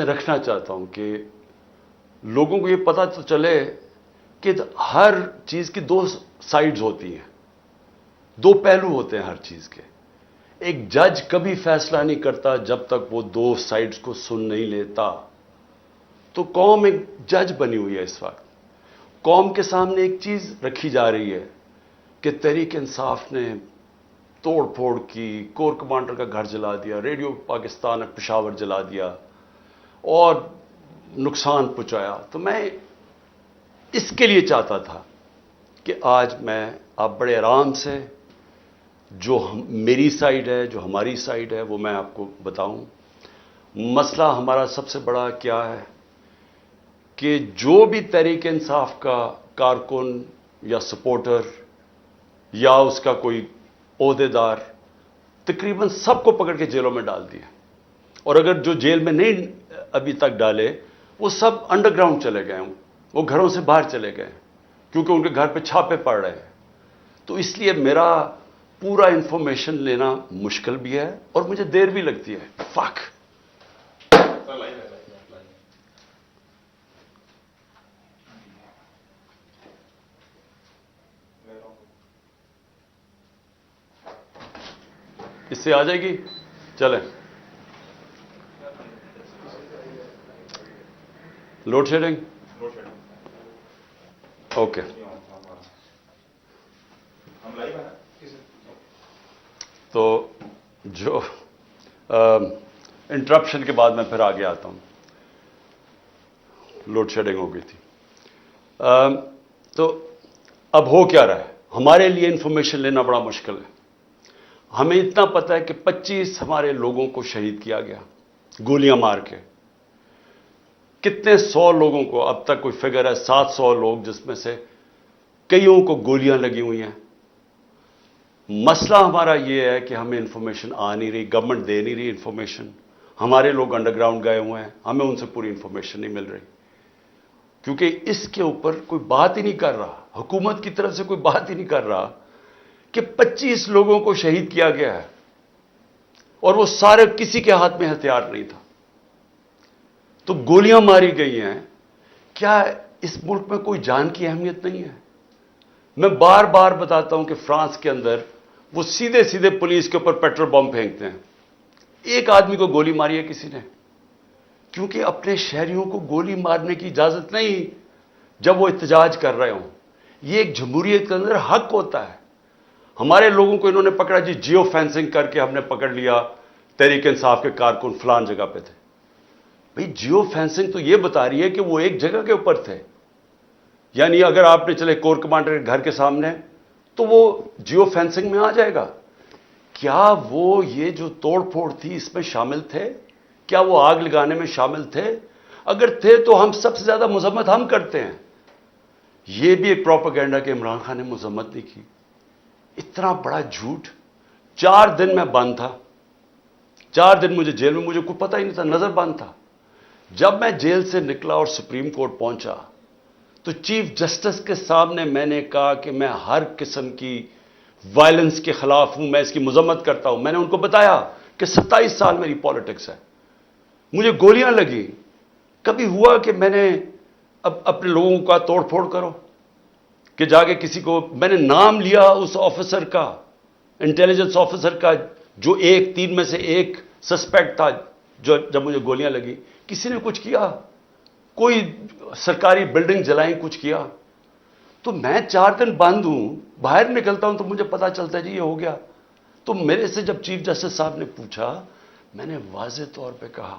چیزیں رکھنا چاہتا ہوں کہ لوگوں کو یہ پتہ تو چلے کہ ہر چیز کی دو سائیڈز ہوتی ہیں، دو پہلو ہوتے ہیں ہر چیز کے. ایک جج کبھی فیصلہ نہیں کرتا جب تک وہ دو سائیڈز کو سن نہیں لیتا. تو قوم ایک جج بنی ہوئی ہے اس وقت. قوم کے سامنے ایک چیز رکھی جا رہی ہے کہ تحریک انصاف نے توڑ پھوڑ کی، کور کمانڈر کا گھر جلا دیا، ریڈیو پاکستان پشاور جلا دیا اور نقصان پہنچایا. تو میں اس کے لیے چاہتا تھا کہ آج میں آپ بڑے آرام سے جو میری سائیڈ ہے، جو ہماری سائیڈ ہے، وہ میں آپ کو بتاؤں. مسئلہ ہمارا سب سے بڑا کیا ہے کہ جو بھی تحریک انصاف کا کارکن یا سپورٹر یا اس کا کوئی عہدیدار، تقریباً سب کو پکڑ کے جیلوں میں ڈال دیا. اور اگر جو جیل میں نہیں ابھی تک ڈالے وہ سب انڈر گراؤنڈ چلے گئے ہوں، وہ گھروں سے باہر چلے گئے کیونکہ ان کے گھر پہ چھاپے پڑ رہے ہیں. تو اس لیے میرا پورا انفارمیشن لینا مشکل بھی ہے اور مجھے دیر بھی لگتی ہے. فک اس سے آ جائے گی. چلیں، لوڈ شیڈنگ اوکے. تو جو انٹرپشن کے بعد میں پھر آگے آتا ہوں. لوڈ شیڈنگ ہو گئی تھی. تو اب ہو کیا رہا ہے؟ ہمارے لیے انفارمیشن لینا بڑا مشکل ہے. ہمیں اتنا پتہ ہے کہ 25 ہمارے لوگوں کو شہید کیا گیا گولیاں مار کے. کتنے 100 لوگوں کو، اب تک کوئی فگر ہے 700 لوگ، جس میں سے کئیوں کو گولیاں لگی ہوئی ہیں. مسئلہ ہمارا یہ ہے کہ ہمیں انفارمیشن آ نہیں رہی، گورنمنٹ دے نہیں رہی انفارمیشن. ہمارے لوگ انڈر گراؤنڈ گئے ہوئے ہیں، ہمیں ان سے پوری انفارمیشن نہیں مل رہی کیونکہ اس کے اوپر کوئی بات ہی نہیں کر رہا. حکومت کی طرف سے کوئی بات ہی نہیں کر رہا کہ 25 لوگوں کو شہید کیا گیا ہے اور وہ سارے کسی کے ہاتھ میں ہتھیار نہیں تھا. تو گولیاں ماری گئی ہیں. کیا اس ملک میں کوئی جان کی اہمیت نہیں ہے؟ میں بار بار بتاتا ہوں کہ فرانس کے اندر وہ سیدھے سیدھے پولیس کے اوپر پیٹرول بم پھینکتے ہیں. ایک آدمی کو گولی ماری ہے کسی نے، کیونکہ اپنے شہریوں کو گولی مارنے کی اجازت نہیں جب وہ احتجاج کر رہے ہوں. یہ ایک جمہوریت کے اندر حق ہوتا ہے. ہمارے لوگوں کو انہوں نے پکڑا جی، جیو فینسنگ کر کے ہم نے پکڑ لیا تحریک انصاف کے کارکن فلان جگہ پہ تھے. بھئی جیو فینسنگ تو یہ بتا رہی ہے کہ وہ ایک جگہ کے اوپر تھے. یعنی اگر آپ نے چلے کور کمانڈر کے گھر کے سامنے تو وہ جیو فینسنگ میں آ جائے گا. کیا وہ یہ جو توڑ پھوڑ تھی اس میں شامل تھے؟ کیا وہ آگ لگانے میں شامل تھے؟ اگر تھے تو ہم سب سے زیادہ مذمت ہم کرتے ہیں. یہ بھی ایک پروپیگنڈا کہ عمران خان نے مذمت نہیں کی. اتنا بڑا جھوٹ. 4 دن میں بند تھا، 4 دن مجھے جیل میں، مجھے کوئی پتہ ہی نہیں تھا، نظر بند تھا. جب میں جیل سے نکلا اور سپریم کورٹ پہنچا تو چیف جسٹس کے سامنے میں نے کہا کہ میں ہر قسم کی وائلنس کے خلاف ہوں، میں اس کی مذمت کرتا ہوں. میں نے ان کو بتایا کہ 27 سال میری پالیٹکس ہے، مجھے گولیاں لگی. کبھی ہوا کہ میں نے اب اپنے لوگوں کا توڑ پھوڑ کرو کہ جا کے کسی کو، میں نے نام لیا اس آفیسر کا، انٹیلیجنس آفیسر کا، جو 3 میں سے ایک سسپیکٹ تھا جب مجھے گولیاں لگی. کسی نے کچھ کیا؟ کوئی سرکاری بلڈنگ جلائیں، کچھ کیا؟ تو میں 4 دن بند ہوں، باہر نکلتا ہوں تو مجھے پتا چلتا ہے جی یہ ہو گیا. تو میرے سے جب چیف جسٹس صاحب نے پوچھا، میں نے واضح طور پہ کہا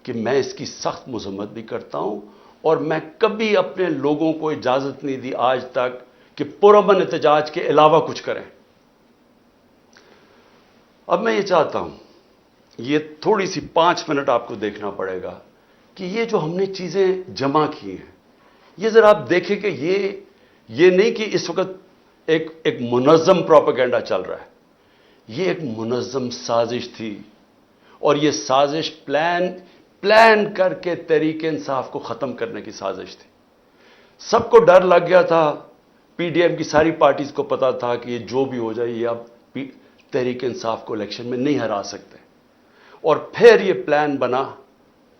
کہ میں اس کی سخت مذمت بھی کرتا ہوں اور میں کبھی اپنے لوگوں کو اجازت نہیں دی آج تک کہ پرامن احتجاج کے علاوہ کچھ کریں. اب میں یہ چاہتا ہوں، یہ تھوڑی سی 5 منٹ آپ کو دیکھنا پڑے گا کہ یہ جو ہم نے چیزیں جمع کی ہیں، یہ ذرا آپ دیکھیں کہ یہ نہیں کہ اس وقت ایک منظم پروپیگنڈا چل رہا ہے. یہ ایک منظم سازش تھی اور یہ سازش پلان کر کے تحریک انصاف کو ختم کرنے کی سازش تھی. سب کو ڈر لگ گیا تھا، پی ڈی ایم کی ساری پارٹیز کو پتا تھا کہ یہ جو بھی ہو جائے یہ اب تحریک انصاف کو الیکشن میں نہیں ہرا سکتے. اور پھر یہ پلان بنا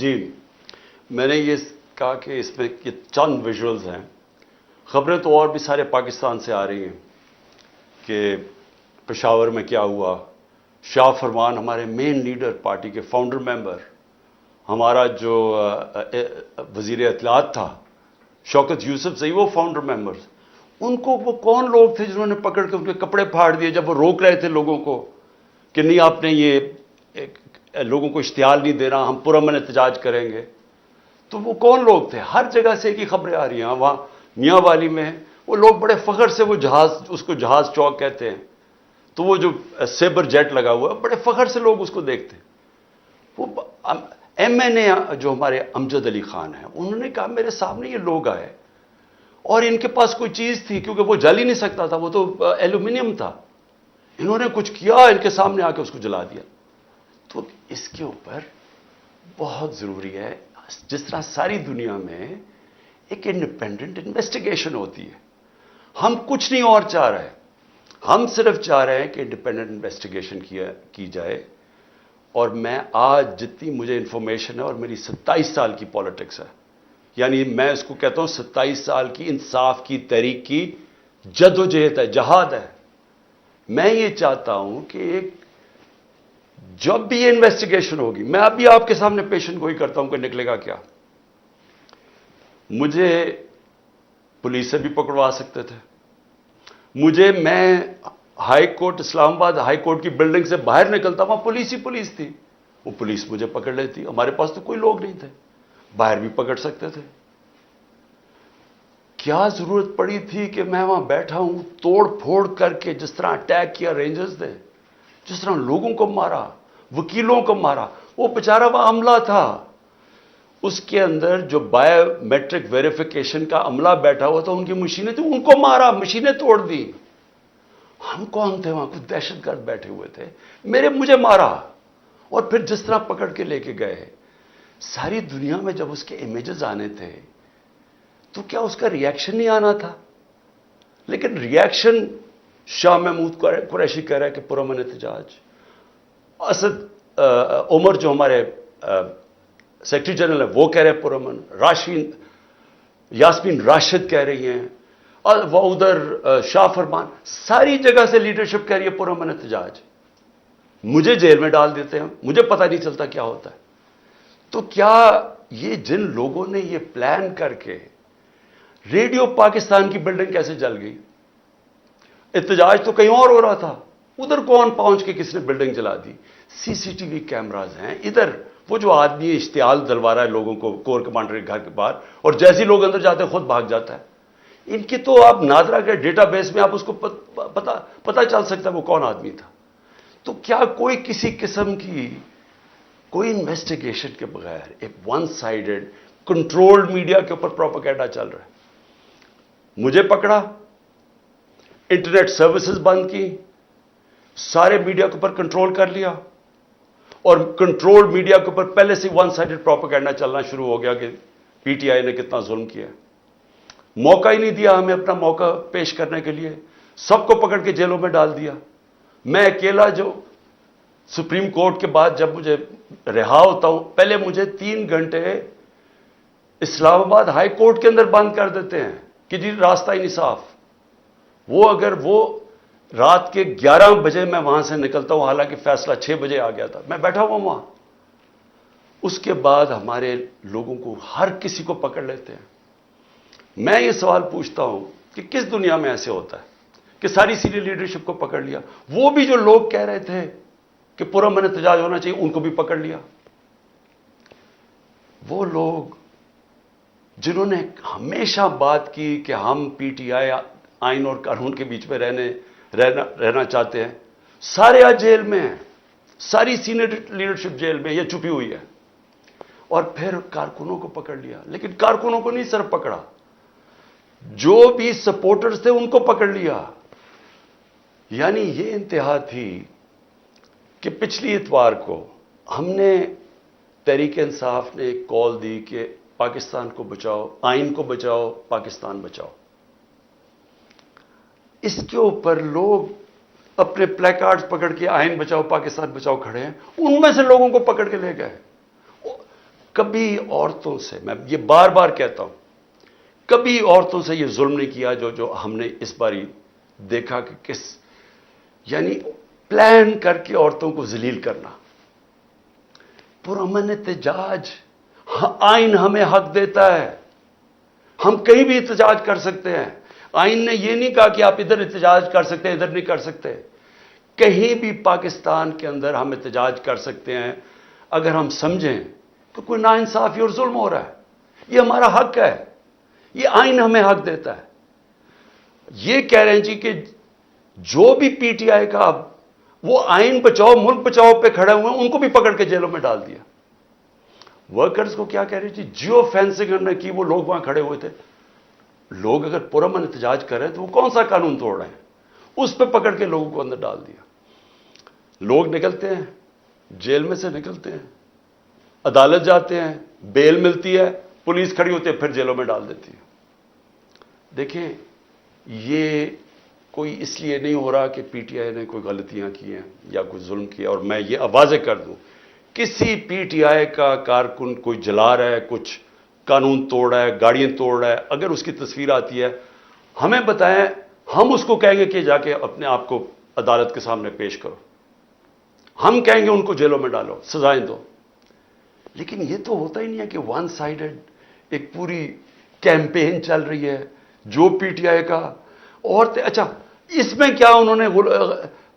جی میں نے یہ کہا کہ اس میں یہ چند ویژولز ہیں. خبریں تو اور بھی سارے پاکستان سے آ رہی ہیں کہ پشاور میں کیا ہوا. شاہ فرمان ہمارے مین لیڈر، پارٹی کے فاؤنڈر ممبر، ہمارا جو وزیر اطلاعات تھا شوکت یوسف زئی، وہ فاؤنڈر ممبرز. ان کو وہ کون لوگ تھے جنہوں نے پکڑ کے ان کے کپڑے پھاڑ دیے جب وہ روک رہے تھے لوگوں کو کہ نہیں آپ نے یہ لوگوں کو اشتعال نہیں دینا، ہم پرامن احتجاج کریں گے. تو وہ کون لوگ تھے؟ ہر جگہ سے ایک ہی خبریں آ رہی ہیں. وہاں میاں والی میں وہ لوگ بڑے فخر سے وہ جہاز، اس کو جہاز چوک کہتے ہیں، تو وہ جو سیبر جیٹ لگا ہوا ہے بڑے فخر سے لوگ اس کو دیکھتے ہیں. وہ ایم این اے جو ہمارے امجد علی خان ہیں، انہوں نے کہا میرے سامنے یہ لوگ آئے اور ان کے پاس کوئی چیز تھی کیونکہ وہ جل ہی نہیں سکتا تھا، وہ تو ایلومینیم تھا. انہوں نے کچھ کیا، ان کے سامنے آ کے اس کو جلا دیا. تو اس کے اوپر بہت ضروری ہے، جس طرح ساری دنیا میں ایک انڈیپینڈنٹ انویسٹیگیشن ہوتی ہے. ہم کچھ نہیں اور چاہ رہے، ہم صرف چاہ رہے ہیں کہ انڈیپینڈنٹ انویسٹیگیشن کی جائے. اور میں آج جتنی مجھے انفارمیشن ہے، اور میری 27 سال کی پالیٹکس ہے، یعنی میں اس کو کہتا ہوں 27 سال کی انصاف کی تحریک کی جدوجہد ہے، جہاد ہے. میں یہ چاہتا ہوں کہ ایک جب بھی یہ انویسٹیگیشن ہوگی، میں ابھی آپ کے سامنے پیشن گوئی کرتا ہوں کہ نکلے گا کیا. مجھے پولیس سے بھی پکڑوا سکتے تھے، میں ہائی کورٹ، اسلام آباد ہائی کورٹ کی بلڈنگ سے باہر نکلتا، وہاں پولیس ہی پولیس تھی، وہ پولیس مجھے پکڑ لیتی. ہمارے پاس تو کوئی لوگ نہیں تھے، باہر بھی پکڑ سکتے تھے. کیا ضرورت پڑی تھی کہ میں وہاں بیٹھا ہوں، توڑ پھوڑ کر کے جس طرح اٹیک کیا رینجرز نے، جس طرح لوگوں کو مارا، وکیلوں کو مارا. وہ بیچارہ وہ عملہ تھا، اس کے اندر جو بایو میٹرک ویریفیکیشن کا عملہ بیٹھا ہوا تھا، ان کی مشینیں تھیں، ان کو مارا، مشینیں توڑ دی. ہم کون تھے وہاں؟ کچھ دہشت گرد بیٹھے ہوئے تھے، مجھے مارا. اور پھر جس طرح پکڑ کے لے کے گئے، ساری دنیا میں جب اس کے امیجز آنے تھے تو کیا اس کا ریاکشن نہیں آنا تھا؟ لیکن ریاکشن شاہ محمود قریشی کہہ رہا ہے کہ پرامن احتجاج. اسد عمر جو ہمارے سیکرٹری جنرل ہے وہ کہہ رہے ہیں پرامن. یاسمین راشد کہہ رہی ہیں، اور وہ ادھر شاہ فرمان، ساری جگہ سے لیڈرشپ کہہ رہی ہے پرامن احتجاج. مجھے جیل میں ڈال دیتے ہیں، مجھے پتہ نہیں چلتا کیا ہوتا ہے. تو کیا یہ جن لوگوں نے یہ پلان کر کے، ریڈیو پاکستان کی بلڈنگ کیسے جل گئی؟ احتجاج تو کہیں اور ہو رہا تھا، ادھر کون پہنچ کے کس نے بلڈنگ جلا دی؟ سی سی ٹی وی کیمراز ہیں ادھر. وہ جو آدمی اشتعال دلوا رہا ہے لوگوں کو کور کمانڈر کے گھر کے باہر، اور جیسے ہی لوگ اندر جاتے ہیں خود بھاگ جاتا ہے. ان کی تو آپ نادرا کے ڈیٹا بیس میں آپ اس کو پتہ چل سکتا ہے وہ کون آدمی تھا. تو کیا کوئی کسی قسم کی کوئی انویسٹیگیشن کے بغیر ایک ون سائیڈڈ کنٹرولڈ میڈیا کے اوپر پروپیگنڈا چل رہا ہے؟ مجھے پکڑا، انٹرنیٹ سروسز بند کی، سارے میڈیا کے اوپر کنٹرول کر لیا، اور کنٹرول میڈیا کے اوپر پہلے سے ون سائیڈڈ پروپیگنڈا چلنا شروع ہو گیا کہ پی ٹی آئی نے کتنا ظلم کیا. موقع ہی نہیں دیا ہمیں اپنا موقع پیش کرنے کے لیے، سب کو پکڑ کے جیلوں میں ڈال دیا. میں اکیلا جو سپریم کورٹ کے بعد جب مجھے رہا ہوتا ہوں، پہلے مجھے 3 گھنٹے اسلام آباد ہائی کورٹ کے اندر بند کر دیتے ہیں کہ جی راستہ ہی نہیں صاف. وہ اگر وہ رات کے 11 بجے میں وہاں سے نکلتا ہوں، حالانکہ فیصلہ 6 بجے آ گیا تھا، میں بیٹھا ہوا وہاں. اس کے بعد ہمارے لوگوں کو ہر کسی کو پکڑ لیتے ہیں. میں یہ سوال پوچھتا ہوں کہ کس دنیا میں ایسے ہوتا ہے کہ ساری سینئر لیڈرشپ کو پکڑ لیا؟ وہ بھی جو لوگ کہہ رہے تھے کہ پرامن احتجاج ہونا چاہیے، ان کو بھی پکڑ لیا. وہ لوگ جنہوں نے ہمیشہ بات کی کہ ہم پی ٹی آئی آئین اور قانون کے بیچ میں رہنا چاہتے ہیں، سارے آج جیل میں ہیں، ساری سینئر لیڈرشپ جیل میں، یہ چھپی ہوئی ہے. اور پھر کارکنوں کو پکڑ لیا. لیکن کارکنوں کو نہیں صرف پکڑا، جو بھی سپورٹرز تھے ان کو پکڑ لیا. یعنی یہ انتہا تھی کہ پچھلی اتوار کو ہم نے تحریک انصاف نے ایک کال دی کہ پاکستان کو بچاؤ، آئین کو بچاؤ، پاکستان بچاؤ۔ اس کے اوپر لوگ اپنے پلے کارڈز پکڑ کے آئین بچاؤ پاکستان بچاؤ کھڑے ہیں، ان میں سے لوگوں کو پکڑ کے لے گئے۔ کبھی عورتوں سے، میں یہ بار بار کہتا ہوں، کبھی عورتوں سے یہ ظلم نہیں کیا جو ہم نے اس باری دیکھا کہ کس، یعنی پلان کر کے عورتوں کو ذلیل کرنا۔ پرامن احتجاج، آئین ہمیں حق دیتا ہے، ہم کہیں بھی احتجاج کر سکتے ہیں۔ آئین نے یہ نہیں کہا کہ آپ ادھر احتجاج کر سکتے ہیں، ادھر نہیں کر سکتے۔ کہیں بھی پاکستان کے اندر ہم احتجاج کر سکتے ہیں اگر ہم سمجھیں کہ کوئی ناانصافی اور ظلم ہو رہا ہے۔ یہ ہمارا حق ہے، یہ آئین ہمیں حق دیتا ہے۔ یہ کہہ رہے ہیں جی کہ جو بھی پی ٹی آئی کا اب وہ آئین بچاؤ ملک بچاؤ پہ کھڑے ہوئے ہیں، ان کو بھی پکڑ کے جیلوں میں ڈال دیا۔ ورکرز کو کیا کہہ رہے جی، جیو فینسنگ ہم نے کی، وہ لوگ وہاں کھڑے ہوئے تھے۔ لوگ اگر پرامن احتجاج کر رہے ہیں تو وہ کون سا قانون توڑ رہے ہیں؟ اس پہ پکڑ کے لوگوں کو اندر ڈال دیا۔ لوگ نکلتے ہیں، جیل میں سے نکلتے ہیں، عدالت جاتے ہیں، بیل ملتی ہے، پولیس کھڑی ہوتی ہے، پھر جیلوں میں ڈال دیتی ہے۔ دیکھیں، یہ کوئی اس لیے نہیں ہو رہا کہ پی ٹی آئی نے کوئی غلطیاں کی ہیں یا کوئی ظلم کیا، اور میں یہ واضح کر دوں، کسی پی ٹی آئی کا کارکن کوئی جلا رہا ہے، کچھ قانون توڑ رہا ہے، گاڑیاں توڑ رہا ہے، اگر اس کی تصویر آتی ہے ہمیں بتائیں، ہم اس کو کہیں گے کہ جا کے اپنے آپ کو عدالت کے سامنے پیش کرو، ہم کہیں گے ان کو جیلوں میں ڈالو، سزائیں دو۔ لیکن یہ تو ہوتا ہی نہیں ہے کہ ون سائیڈڈ ایک پوری کیمپین چل رہی ہے جو پی ٹی آئی کا، اور اچھا اس میں کیا انہوں نے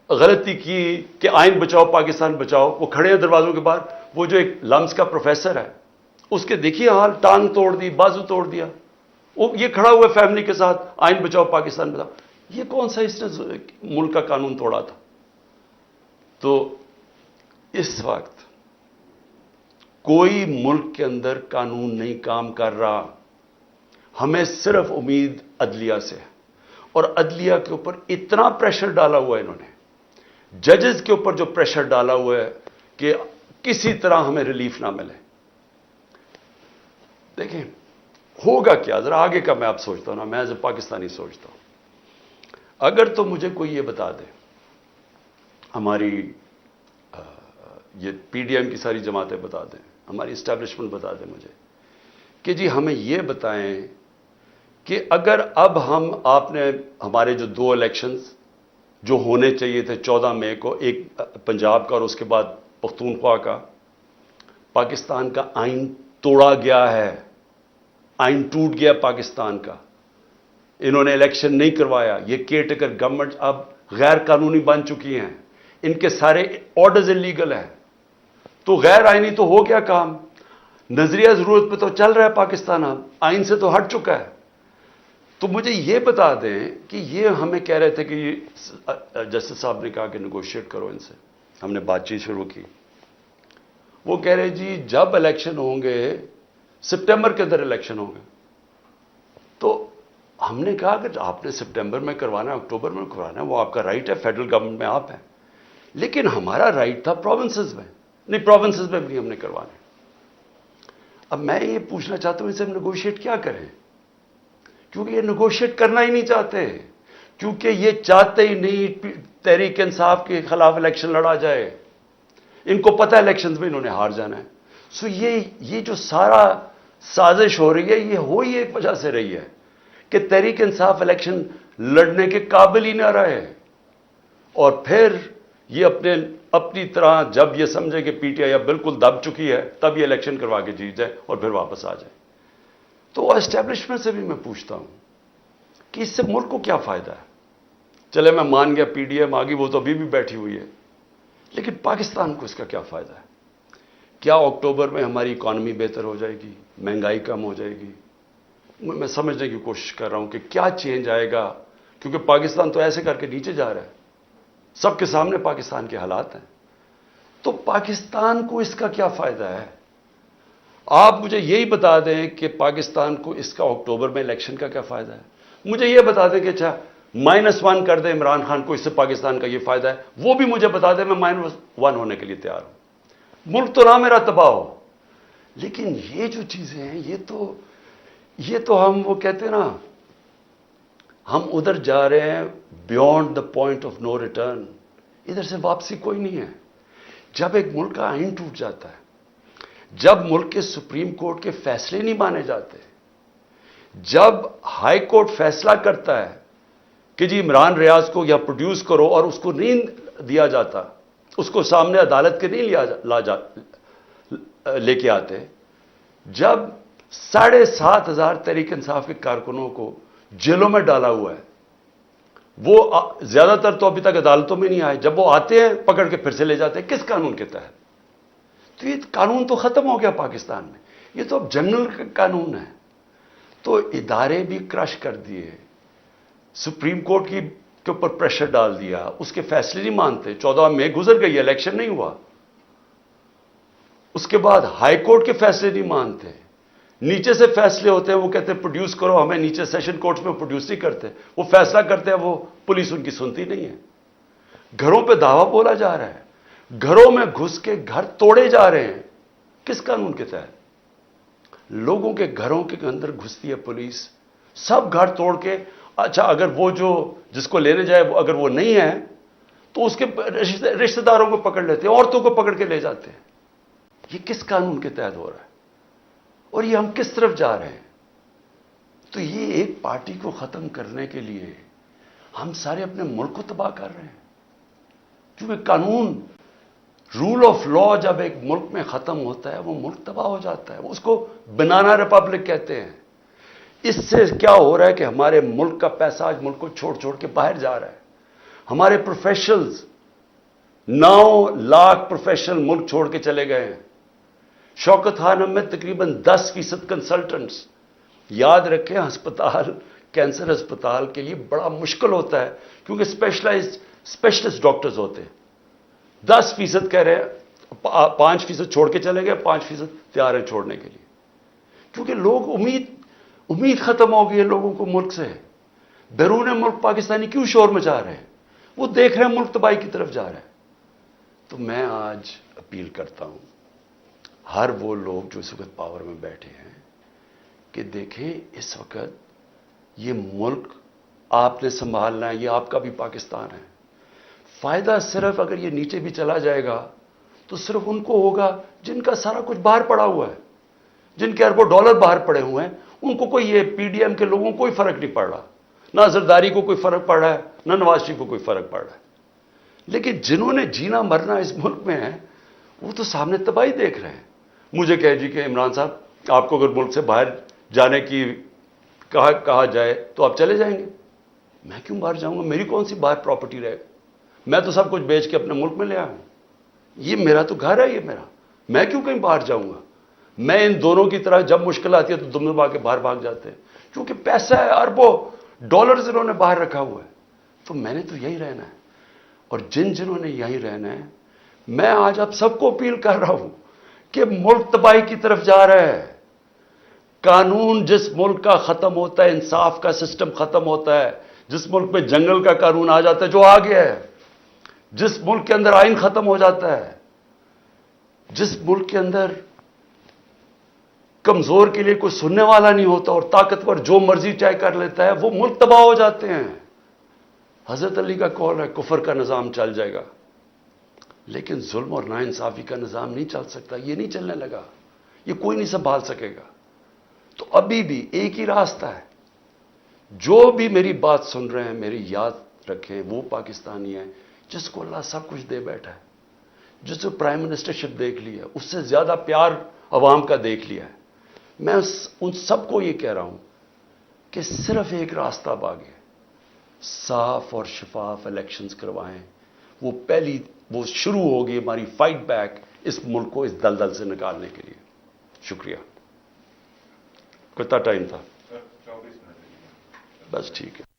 غلطی کی کہ آئین بچاؤ پاکستان بچاؤ، وہ کھڑے ہیں دروازوں کے باہر، وہ جو ایک لمس کا پروفیسر ہے اس کے دیکھیے حال، ٹانگ توڑ دی، بازو توڑ دیا، وہ یہ کھڑا ہوا فیملی کے ساتھ، آئین بچاؤ پاکستان بچاؤ۔ یہ کون سا اس نے ملک کا قانون توڑا تھا؟ تو اس وقت کوئی ملک کے اندر قانون نہیں کام کر رہا، ہمیں صرف امید عدلیہ سے ہے، اور عدلیہ کے اوپر اتنا پریشر ڈالا ہوا ہے انہوں نے، ججز کے اوپر جو پریشر ڈالا ہوا ہے کہ کسی طرح ہمیں ریلیف نہ ملے۔ دیکھیں ہوگا کیا، ذرا آگے کا میں اب سوچتا ہوں نا، میں ایز اے پاکستانی سوچتا ہوں، اگر تو مجھے کوئی یہ بتا دے، ہماری یہ پی ڈی ایم کی ساری جماعتیں بتا دیں، ہماری اسٹیبلشمنٹ بتا دیں مجھے کہ جی ہمیں یہ بتائیں کہ اگر اب آپ نے ہمارے جو 2 الیکشنز جو ہونے چاہیے تھے 14 مئی کو، ایک پنجاب کا اور اس کے بعد پختونخوا کا، پاکستان کا آئین توڑا گیا ہے، آئین ٹوٹ گیا پاکستان کا، انہوں نے الیکشن نہیں کروایا، یہ کیئر ٹیکر گورنمنٹ اب غیر قانونی بن چکی ہیں، ان کے سارے آرڈرز انلیگل ہیں، تو غیر آئینی تو ہو گیا کام، نظریہ ضرورت پہ تو چل رہا ہے پاکستان، اب آئین سے تو ہٹ چکا ہے۔ تو مجھے یہ بتا دیں کہ یہ ہمیں کہہ رہے تھے کہ جسٹس صاحب نے کہا کہ نیگوشیٹ کرو ان سے، ہم نے بات چیت شروع کی، وہ کہہ رہے جی جب الیکشن ہوں گے، سپٹمبر کے اندر الیکشن ہوں گے، تو ہم نے کہا کہ آپ نے سپٹمبر میں کروانا ہے، اکتوبر میں کروانا ہے، وہ آپ کا رائٹ ہے، فیڈرل گورنمنٹ میں آپ ہیں، لیکن ہمارا رائٹ تھا پروونسز میں، نہیں پروونسز میں بھی ہم نے کروانا ہے۔ اب میں یہ پوچھنا چاہتا ہوں ان سے ہم نیگوشیٹ کیا کریں، کیونکہ یہ نیگوشیٹ کرنا ہی نہیں چاہتے، کیونکہ یہ چاہتے ہی نہیں تحریک انصاف کے خلاف الیکشن لڑا جائے، ان کو پتہ ہے الیکشنز میں انہوں نے ہار جانا ہے۔ سو یہ جو سارا سازش ہو رہی ہے، یہ ہو ہی ایک وجہ سے رہی ہے کہ تحریک انصاف الیکشن لڑنے کے قابل ہی نہ رہے، اور پھر یہ اپنی طرح جب یہ سمجھے کہ پی ٹی آئی اب بالکل دب چکی ہے، تب یہ الیکشن کروا کے جیت جائے اور پھر واپس آ جائے۔ تو اسٹیبلشمنٹ سے بھی میں پوچھتا ہوں کہ اس سے ملک کو کیا فائدہ ہے؟ چلے میں مان گیا پی ڈی ایم آگی، وہ تو ابھی بھی بیٹھی ہوئی ہے، لیکن پاکستان کو اس کا کیا فائدہ ہے؟ کیا اکتوبر میں ہماری اکانومی بہتر ہو جائے گی، مہنگائی کم ہو جائے گی؟ میں سمجھنے کی کوشش کر رہا ہوں کہ کیا چینج آئے گا، کیونکہ پاکستان تو ایسے کر کے نیچے جا رہا ہے، سب کے سامنے پاکستان کے حالات ہیں، تو پاکستان کو اس کا کیا فائدہ ہے؟ آپ مجھے یہی بتا دیں کہ پاکستان کو اس کا اکتوبر میں الیکشن کا کیا فائدہ ہے؟ مجھے یہ بتا دیں کہ اچھا -1 کر دے عمران خان کو، اس سے پاکستان کا یہ فائدہ ہے، وہ بھی مجھے بتا دے، میں -1 ہونے کے لیے تیار ہوں، ملک تو نہ میرا تباہ ہو۔ لیکن یہ جو چیزیں ہیں، یہ تو ہم وہ کہتے ہیں نا، ہم ادھر جا رہے ہیں beyond the point of no return, ادھر سے واپسی کوئی نہیں ہے۔ جب ایک ملک کا آئین ٹوٹ جاتا ہے، جب ملک کے سپریم کورٹ کے فیصلے نہیں مانے جاتے، جب ہائی کورٹ فیصلہ کرتا ہے کہ جی عمران ریاض کو یا پروڈیوس کرو اور اس کو نہیں دیا جاتا، اس کو سامنے عدالت کے نہیں لے کے آتے، جب 7,500 تحریک انصاف کے کارکنوں کو جیلوں میں ڈالا ہوا ہے، وہ زیادہ تر تو ابھی تک عدالتوں میں نہیں آئے، جب وہ آتے ہیں پکڑ کے پھر سے لے جاتے ہیں، کس قانون کے تحت؟ تو یہ قانون تو ختم ہو گیا پاکستان میں، یہ تو اب جنرل قانون ہے۔ تو ادارے بھی کرش کر دیے، سپریم کورٹ کے اوپر پریشر ڈال دیا، اس کے فیصلے نہیں مانتے۔ 14 مئی گزر گئی، الیکشن نہیں ہوا، اس کے بعد ہائی کورٹ کے فیصلے نہیں مانتے، نیچے سے فیصلے ہوتے ہیں، وہ کہتے ہیں پروڈیوس کرو، ہمیں نیچے سیشن کورٹس میں پروڈیوس نہیں کرتے، وہ فیصلہ کرتے ہیں، وہ پولیس ان کی سنتی نہیں ہے۔ گھروں پہ دعویٰ بولا جا رہا ہے، گھروں میں گھس کے گھر توڑے جا رہے ہیں، کس قانون کے تحت؟ لوگوں کے گھروں کے اندر گھستی ہے پولیس، سب گھر توڑ کے، اچھا اگر وہ جس کو لینے جائے اگر وہ نہیں ہے تو اس کے رشتہ داروں کو پکڑ لیتے ہیں، عورتوں کو پکڑ کے لے جاتے ہیں۔ یہ کس قانون کے تحت ہو رہا ہے اور یہ ہم کس طرف جا رہے ہیں؟ تو یہ ایک پارٹی کو ختم کرنے کے لیے ہم سارے اپنے ملک کو تباہ کر رہے ہیں، کیونکہ قانون، رول آف لا جب ایک ملک میں ختم ہوتا ہے وہ ملک تباہ ہو جاتا ہے، اس کو بنانا ریپبلک کہتے ہیں۔ اس سے کیا ہو رہا ہے کہ ہمارے ملک کا پیسہ آج ملک کو چھوڑ چھوڑ کے باہر جا رہا ہے، ہمارے پروفیشنلز 9 لاکھ پروفیشنل ملک چھوڑ کے چلے گئے ہیں۔ شوکت خانم میں تقریباً 10% کنسلٹنٹس، یاد رکھیں ہسپتال، کینسر ہسپتال کے لیے بڑا مشکل ہوتا ہے کیونکہ اسپیشلسٹ ڈاکٹرز ہوتے ہیں۔ 10% کہہ رہے ہیں، 5% چھوڑ کے چلے گئے، 5% تیار ہیں چھوڑنے کے لیے، کیونکہ لوگ امید ختم ہو گئی ہے لوگوں کو ملک سے۔ بیرون ملک پاکستانی کیوں شور مچا رہے ہیں؟ وہ دیکھ رہے ہیں ملک تباہی کی طرف جا رہا ہے۔ تو میں آج اپیل کرتا ہوں ہر وہ لوگ جو اس وقت پاور میں بیٹھے ہیں کہ دیکھیں اس وقت یہ ملک آپ نے سنبھالنا ہے، یہ آپ کا بھی پاکستان ہے۔ فائدہ صرف اگر یہ نیچے بھی چلا جائے گا تو صرف ان کو ہوگا جن کا سارا کچھ باہر پڑا ہوا ہے، جن کے اربوں ڈالر باہر پڑے ہوئے ہیں، ان کو کوئی، یہ پی ڈی ایم کے لوگوں کو کوئی فرق نہیں پڑ رہا، نہ زرداری کو کوئی فرق پڑ رہا ہے، نہ نواز شریف کو کوئی فرق پڑ رہا ہے۔ لیکن جنہوں نے جینا مرنا اس ملک میں ہے وہ تو سامنے تباہی دیکھ رہے ہیں۔ مجھے کہہ جی کہ عمران صاحب آپ کو اگر ملک سے باہر جانے کی کہا جائے تو آپ چلے جائیں گے؟ میں کیوں باہر جاؤں گا؟ میری کون سی باہر پراپرٹی رہے گا؟ میں تو سب کچھ بیچ کے اپنے ملک میں لے آیا ہوں، یہ میرا تو گھر ہے، یہ میرا، میں کیوں کہیں باہر جاؤں گا؟ میں ان دونوں کی طرح جب مشکل آتی ہے تو دم دبا کے باہر بھاگ جاتے ہیں، کیونکہ پیسہ ہے، اربوں ڈالرز انہوں نے باہر رکھا ہوا ہے۔ تو میں نے تو یہی رہنا ہے، اور جنہوں نے یہی رہنا ہے، میں آج آپ سب کو اپیل کر رہا ہوں کہ ملک تباہی کی طرف جا رہا ہے۔ قانون جس ملک کا ختم ہوتا ہے، انصاف کا سسٹم ختم ہوتا ہے، جس ملک میں جنگل کا قانون آ جاتا ہے جو آ گیا ہے، جس ملک کے اندر آئین ختم ہو جاتا ہے، جس ملک کے اندر کمزور کے لیے کوئی سننے والا نہیں ہوتا اور طاقتور جو مرضی چاہے کر لیتا ہے، وہ ملک تباہ ہو جاتے ہیں۔ حضرت علی کا قول ہے کفر کا نظام چل جائے گا، لیکن ظلم اور ناانصافی کا نظام نہیں چل سکتا، یہ نہیں چلنے لگا، یہ کوئی نہیں سنبھال سکے گا۔ تو ابھی بھی ایک ہی راستہ ہے، جو بھی میری بات سن رہے ہیں میری یاد رکھیں، وہ پاکستانی ہے جس کو اللہ سب کچھ دے بیٹھا ہے، جس نے پرائم منسٹرشپ دیکھ لی ہے، اس سے زیادہ پیار عوام کا دیکھ لیا ہے۔ میں ان سب کو یہ کہہ رہا ہوں کہ صرف ایک راستہ باغے، صاف اور شفاف الیکشنز کروائیں، وہ شروع ہوگی ہماری فائٹ بیک اس ملک کو اس دلدل سے نکالنے کے لیے۔ شکریہ۔ کتنا ٹائم تھا؟ 24 منٹ۔ بس ٹھیک ہے۔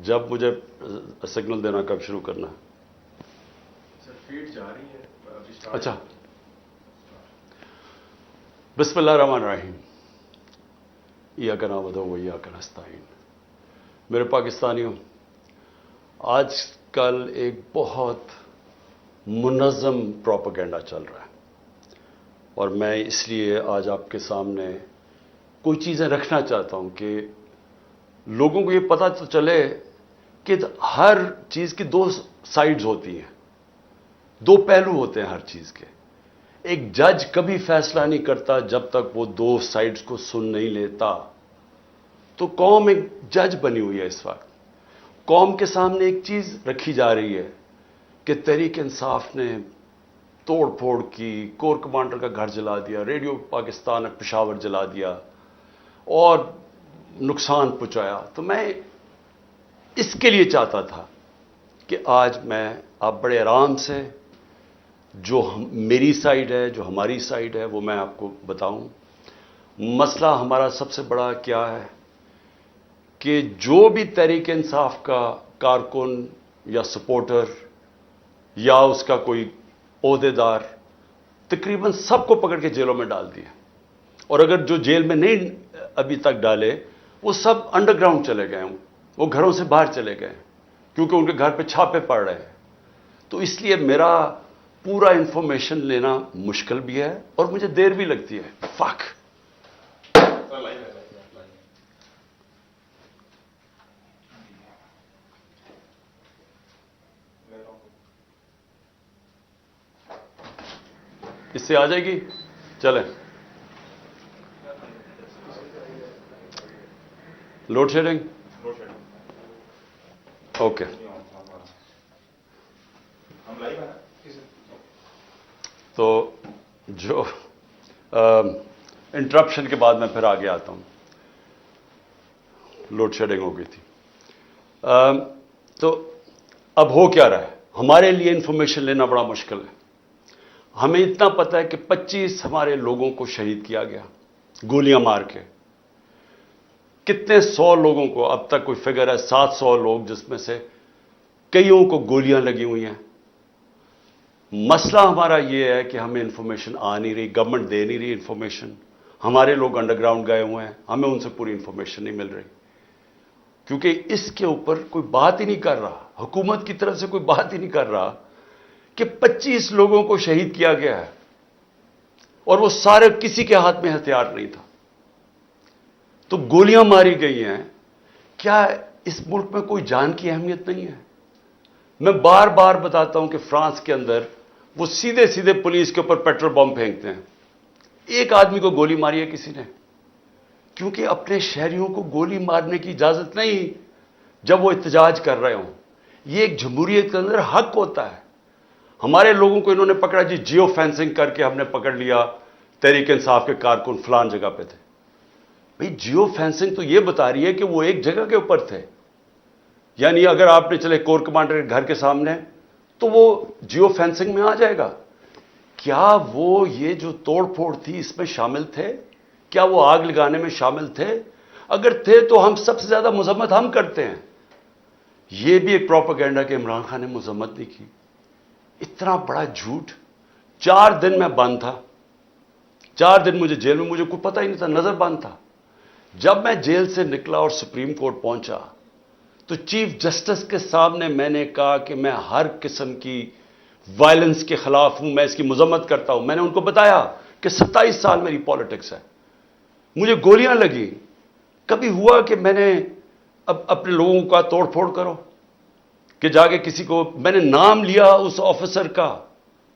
جب مجھے سگنل دینا کب شروع کرنا ہے؟ سر فیڈ جا رہی ہے ابھی سٹارٹ. اچھا. بسم اللہ الرحمن الرحیم. ایاک نعبد و ایاک نستعین. میرے پاکستانیوں، آج کل ایک بہت منظم پروپیگنڈا چل رہا ہے، اور میں اس لیے آج آپ کے سامنے کوئی چیزیں رکھنا چاہتا ہوں کہ لوگوں کو یہ پتہ تو چلے کہ ہر چیز کی دو سائیڈز ہوتی ہیں، دو پہلو ہوتے ہیں ہر چیز کے. ایک جج کبھی فیصلہ نہیں کرتا جب تک وہ دو سائیڈز کو سن نہیں لیتا. تو قوم ایک جج بنی ہوئی ہے. اس وقت قوم کے سامنے ایک چیز رکھی جا رہی ہے کہ تحریک انصاف نے توڑ پھوڑ کی، کور کمانڈر کا گھر جلا دیا، ریڈیو پاکستان پشاور جلا دیا اور نقصان پہنچایا. تو میں اس کے لیے چاہتا تھا کہ آج میں آپ بڑے آرام سے جو میری سائیڈ ہے، جو ہماری سائیڈ ہے، وہ میں آپ کو بتاؤں. مسئلہ ہمارا سب سے بڑا کیا ہے کہ جو بھی تحریک انصاف کا کارکن یا سپورٹر یا اس کا کوئی عہدے دار، تقریباً سب کو پکڑ کے جیلوں میں ڈال دیا. اور اگر جو جیل میں نہیں ابھی تک ڈالے، وہ سب انڈر گراؤنڈ چلے گئے ہوں، وہ گھروں سے باہر چلے گئے کیونکہ ان کے گھر پہ چھاپے پڑ رہے ہیں. تو اس لیے میرا پورا انفارمیشن لینا مشکل بھی ہے اور مجھے دیر بھی لگتی ہے. فک. سر لائیو ہے. اس سے آ جائے گی. چلیں. Load shedding. اوکے. ہم لائیو ہے. تو جو انٹرپشن کے بعد میں پھر آگے آتا ہوں. لوڈ شیڈنگ ہو گئی تھی. تو اب ہو کیا رہا ہے؟ ہمارے لیے انفارمیشن لینا بڑا مشکل ہے. ہمیں اتنا پتہ ہے کہ 25 ہمارے لوگوں کو شہید کیا گیا گولیاں مار کے. کتنے 100 لوگوں کو، اب تک کوئی فگر ہے 700 لوگ، جس میں سے کئیوں کو گولیاں لگی ہوئی ہیں. مسئلہ ہمارا یہ ہے کہ ہمیں انفارمیشن آ نہیں رہی، گورنمنٹ دے نہیں رہی انفارمیشن. ہمارے لوگ انڈر گراؤنڈ گئے ہوئے ہیں، ہمیں ان سے پوری انفارمیشن نہیں مل رہی کیونکہ اس کے اوپر کوئی بات ہی نہیں کر رہا. حکومت کی طرف سے کوئی بات ہی نہیں کر رہا کہ 25 لوگوں کو شہید کیا گیا ہے اور وہ سارے کسی کے ہاتھ میں ہتھیار نہیں تھا. تو گولیاں ماری گئی ہیں. کیا اس ملک میں کوئی جان کی اہمیت نہیں ہے؟ میں بار بار بتاتا ہوں کہ فرانس کے اندر وہ سیدھے سیدھے پولیس کے اوپر پیٹرول بم پھینکتے ہیں. ایک آدمی کو گولی ماری ہے کسی نے، کیونکہ اپنے شہریوں کو گولی مارنے کی اجازت نہیں جب وہ احتجاج کر رہے ہوں. یہ ایک جمہوریت کے اندر حق ہوتا ہے. ہمارے لوگوں کو انہوں نے پکڑا، جی جیو فینسنگ کر کے ہم نے پکڑ لیا تحریک انصاف کے کارکن فلان جگہ پہ تھے. بھئی جیو فینسنگ تو یہ بتا رہی ہے کہ وہ ایک جگہ کے اوپر تھے. یعنی اگر آپ نے چلے کور کمانڈر کے گھر کے سامنے تو وہ جیو فینسنگ میں آ جائے گا. کیا وہ یہ جو توڑ پھوڑ تھی اس میں شامل تھے؟ کیا وہ آگ لگانے میں شامل تھے؟ اگر تھے تو ہم سب سے زیادہ مذمت ہم کرتے ہیں. یہ بھی ایک پروپیگنڈا کہ عمران خان نے مذمت نہیں کی. اتنا بڑا جھوٹ. 4 دن میں بند تھا، 4 دن مجھے جیل میں، مجھے کوئی پتہ ہی نہیں تھا، نظر بند تھا. جب میں جیل سے نکلا اور سپریم کورٹ پہنچا تو چیف جسٹس کے سامنے میں نے کہا کہ میں ہر قسم کی وائلنس کے خلاف ہوں، میں اس کی مذمت کرتا ہوں. میں نے ان کو بتایا کہ 27 سال میری پالیٹکس ہے، مجھے گولیاں لگی. کبھی ہوا کہ میں نے اب اپنے لوگوں کا توڑ پھوڑ کرو کہ جا کے کسی کو، میں نے نام لیا اس آفیسر کا،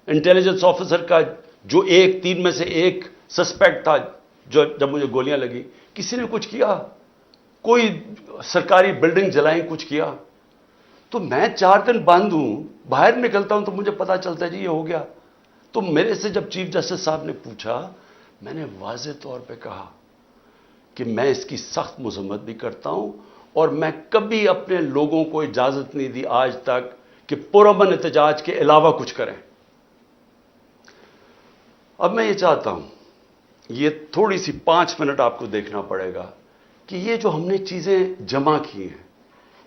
انٹیلیجنس آفیسر کا، جو 3 میں سے ایک سسپیکٹ تھا جب مجھے گولیاں لگی. کسی نے کچھ کیا؟ کوئی سرکاری بلڈنگ جلائیں، کچھ کیا؟ تو میں 4 دن بند ہوں، باہر نکلتا ہوں تو مجھے پتا چلتا ہے جی یہ ہو گیا. تو میرے سے جب چیف جسٹس صاحب نے پوچھا، میں نے واضح طور پہ کہا کہ میں اس کی سخت مذمت بھی کرتا ہوں اور میں کبھی اپنے لوگوں کو اجازت نہیں دی آج تک کہ پرامن احتجاج کے علاوہ کچھ کریں. اب میں یہ چاہتا ہوں، یہ تھوڑی سی 5 منٹ آپ کو دیکھنا پڑے گا کہ یہ جو ہم نے چیزیں جمع کی ہیں،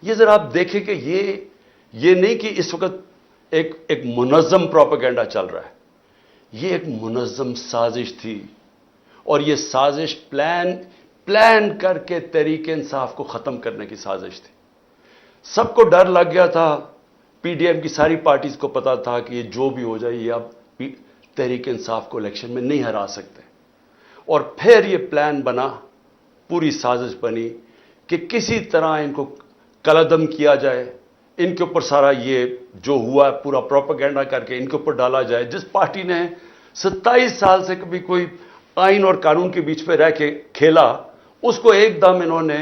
یہ ذرا آپ دیکھیں کہ یہ نہیں کہ اس وقت ایک منظم پروپیگنڈا چل رہا ہے، یہ ایک منظم سازش تھی، اور یہ سازش پلان کر کے تحریک انصاف کو ختم کرنے کی سازش تھی۔ سب کو ڈر لگ گیا تھا، پی ڈی ایم کی ساری پارٹیز کو پتا تھا کہ یہ جو بھی ہو جائے یہ اب تحریک انصاف کو الیکشن میں نہیں ہرا سکتے، اور پھر یہ پلان بنا، پوری سازش بنی کہ کسی طرح ان کو کلعدم کیا جائے، ان کے اوپر سارا یہ جو ہوا ہے پورا پروپیگنڈا کر کے ان کے اوپر ڈالا جائے۔ جس پارٹی نے 27 سال سے کبھی کوئی آئین اور قانون کے بیچ پہ رہ کے کھیلا، اس کو ایک دم انہوں نے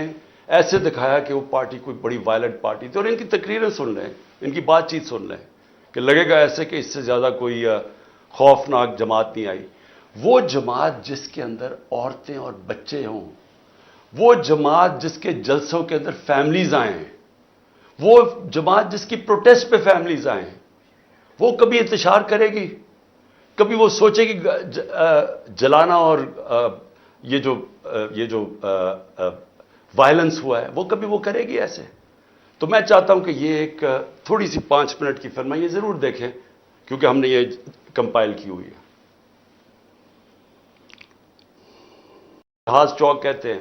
ایسے دکھایا کہ وہ پارٹی کوئی بڑی وائلنٹ پارٹی تھی۔ اور ان کی تقریریں سن لیں، ان کی بات چیت سن لیں کہ لگے گا ایسے کہ اس سے زیادہ کوئی خوفناک جماعت نہیں آئی۔ وہ جماعت جس کے اندر عورتیں اور بچے ہوں، وہ جماعت جس کے جلسوں کے اندر فیملیز آئیں، وہ جماعت جس کی پروٹیسٹ پہ فیملیز آئیں، وہ کبھی انتشار کرے گی؟ کبھی وہ سوچے گی جلانا اور یہ جو وائلنس ہوا ہے وہ کبھی وہ کرے گی ایسے؟ تو میں چاہتا ہوں کہ یہ ایک تھوڑی سی 5 منٹ کی فلم ہے، یہ ضرور دیکھیں کیونکہ ہم نے یہ کمپائل کی ہوئی ہے۔ جہاز چوک کہتے ہیں،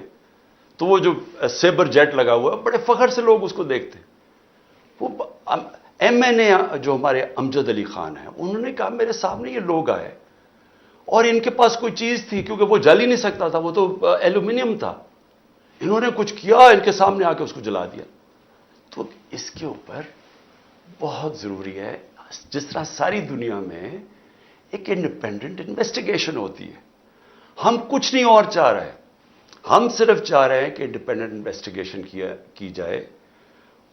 تو وہ جو سیبر جیٹ لگا ہوا ہے، بڑے فخر سے لوگ اس کو دیکھتے ہیں۔ وہ ایم این اے جو ہمارے امجد علی خان ہیں، انہوں نے کہا میرے سامنے یہ لوگ آئے اور ان کے پاس کوئی چیز تھی، کیونکہ وہ جل ہی نہیں سکتا تھا، وہ تو ایلومینیم تھا، انہوں نے کچھ کیا، ان کے سامنے آ کے اس کو جلا دیا۔ تو اس کے اوپر بہت ضروری ہے، جس طرح ساری دنیا میں ایک انڈیپینڈنٹ انویسٹیگیشن ہوتی ہے، ہم کچھ نہیں اور چاہ رہے، ہم صرف چاہ رہے ہیں کہ انڈیپینڈنٹ انویسٹیگیشن کی جائے۔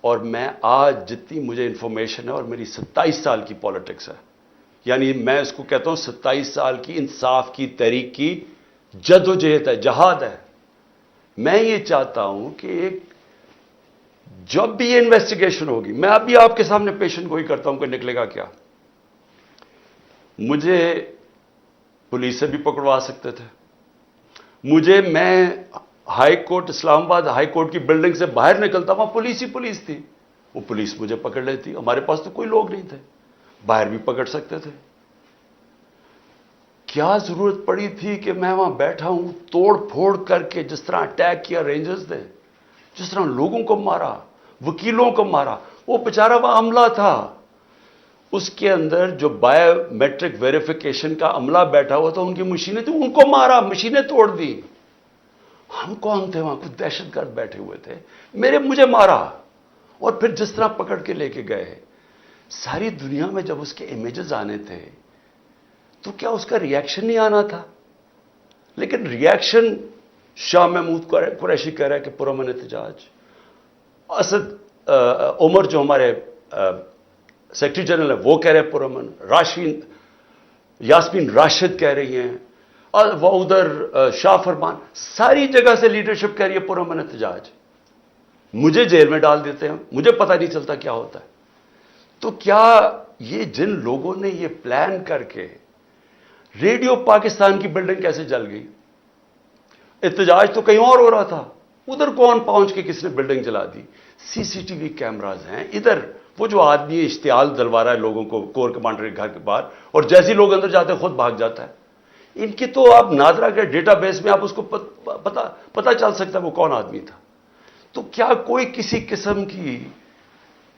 اور میں آج جتنی مجھے انفارمیشن ہے، اور میری 27 سال کی پالیٹکس ہے، یعنی میں اس کو کہتا ہوں 27 سال کی انصاف کی تحریک کی جدوجہد ہے، جہاد ہے۔ میں یہ چاہتا ہوں کہ ایک جب بھی یہ انویسٹیگیشن ہوگی، میں ابھی آپ کے سامنے پیشن گوئی کرتا ہوں کہ نکلے گا کیا۔ مجھے پولیس سے بھی پکڑوا سکتے تھے، میں ہائی کورٹ اسلام آباد ہائی کورٹ کی بلڈنگ سے باہر نکلتا، وہاں پولیس ہی پولیس تھی، وہ پولیس مجھے پکڑ لیتی، ہمارے پاس تو کوئی لوگ نہیں تھے، باہر بھی پکڑ سکتے تھے۔ کیا ضرورت پڑی تھی کہ میں وہاں بیٹھا ہوں، توڑ پھوڑ کر کے جس طرح اٹیک کیا رینجرز نے، جس طرح لوگوں کو مارا، وکیلوں کو مارا، وہ بیچارہ وہ عملہ تھا، اس کے اندر جو بایو میٹرک ویریفیکیشن کا عملہ بیٹھا ہوا تھا، ان کی مشینیں تھیں، ان کو مارا، مشینیں توڑ دی۔ ہم کون تھے وہاں؟ کچھ دہشت گرد بیٹھے ہوئے تھے، مجھے مارا، اور پھر جس طرح پکڑ کے لے کے گئے۔ ساری دنیا میں جب اس کے امیجز آنے تھے تو کیا اس کا ریاکشن نہیں آنا تھا؟ لیکن ریاکشن شاہ محمود قریشی کہہ رہا ہے کہ پرامن احتجاج، اسد عمر جو ہمارے سیکرٹری جنرل ہیں وہ کہہ رہے ہیں پرامن، یاسمین راشد کہہ رہی ہیں، اور وہ ادھر شاہ فرمان، ساری جگہ سے لیڈرشپ کہہ رہی ہے پرامن احتجاج۔ مجھے جیل میں ڈال دیتے ہیں، مجھے پتہ نہیں چلتا کیا ہوتا ہے۔ تو کیا یہ جن لوگوں نے یہ پلان کر کے، ریڈیو پاکستان کی بلڈنگ کیسے جل گئی؟ احتجاج تو کہیں اور ہو رہا تھا، ادھر کون پہنچ کے کس نے بلڈنگ جلا دی؟ سی ٹی وی کیمراز ہیں ادھر، وہ جو آدمی اشتعال دلوا رہا ہے لوگوں کو کور کمانڈر کے گھر کے باہر، اور جیسے ہی لوگ اندر جاتے ہیں خود بھاگ جاتا ہے۔ ان کی تو آپ نادرا کے ڈیٹا بیس میں آپ اس کو پتہ چل سکتا ہے وہ کون آدمی تھا۔ تو کیا کوئی کسی قسم کی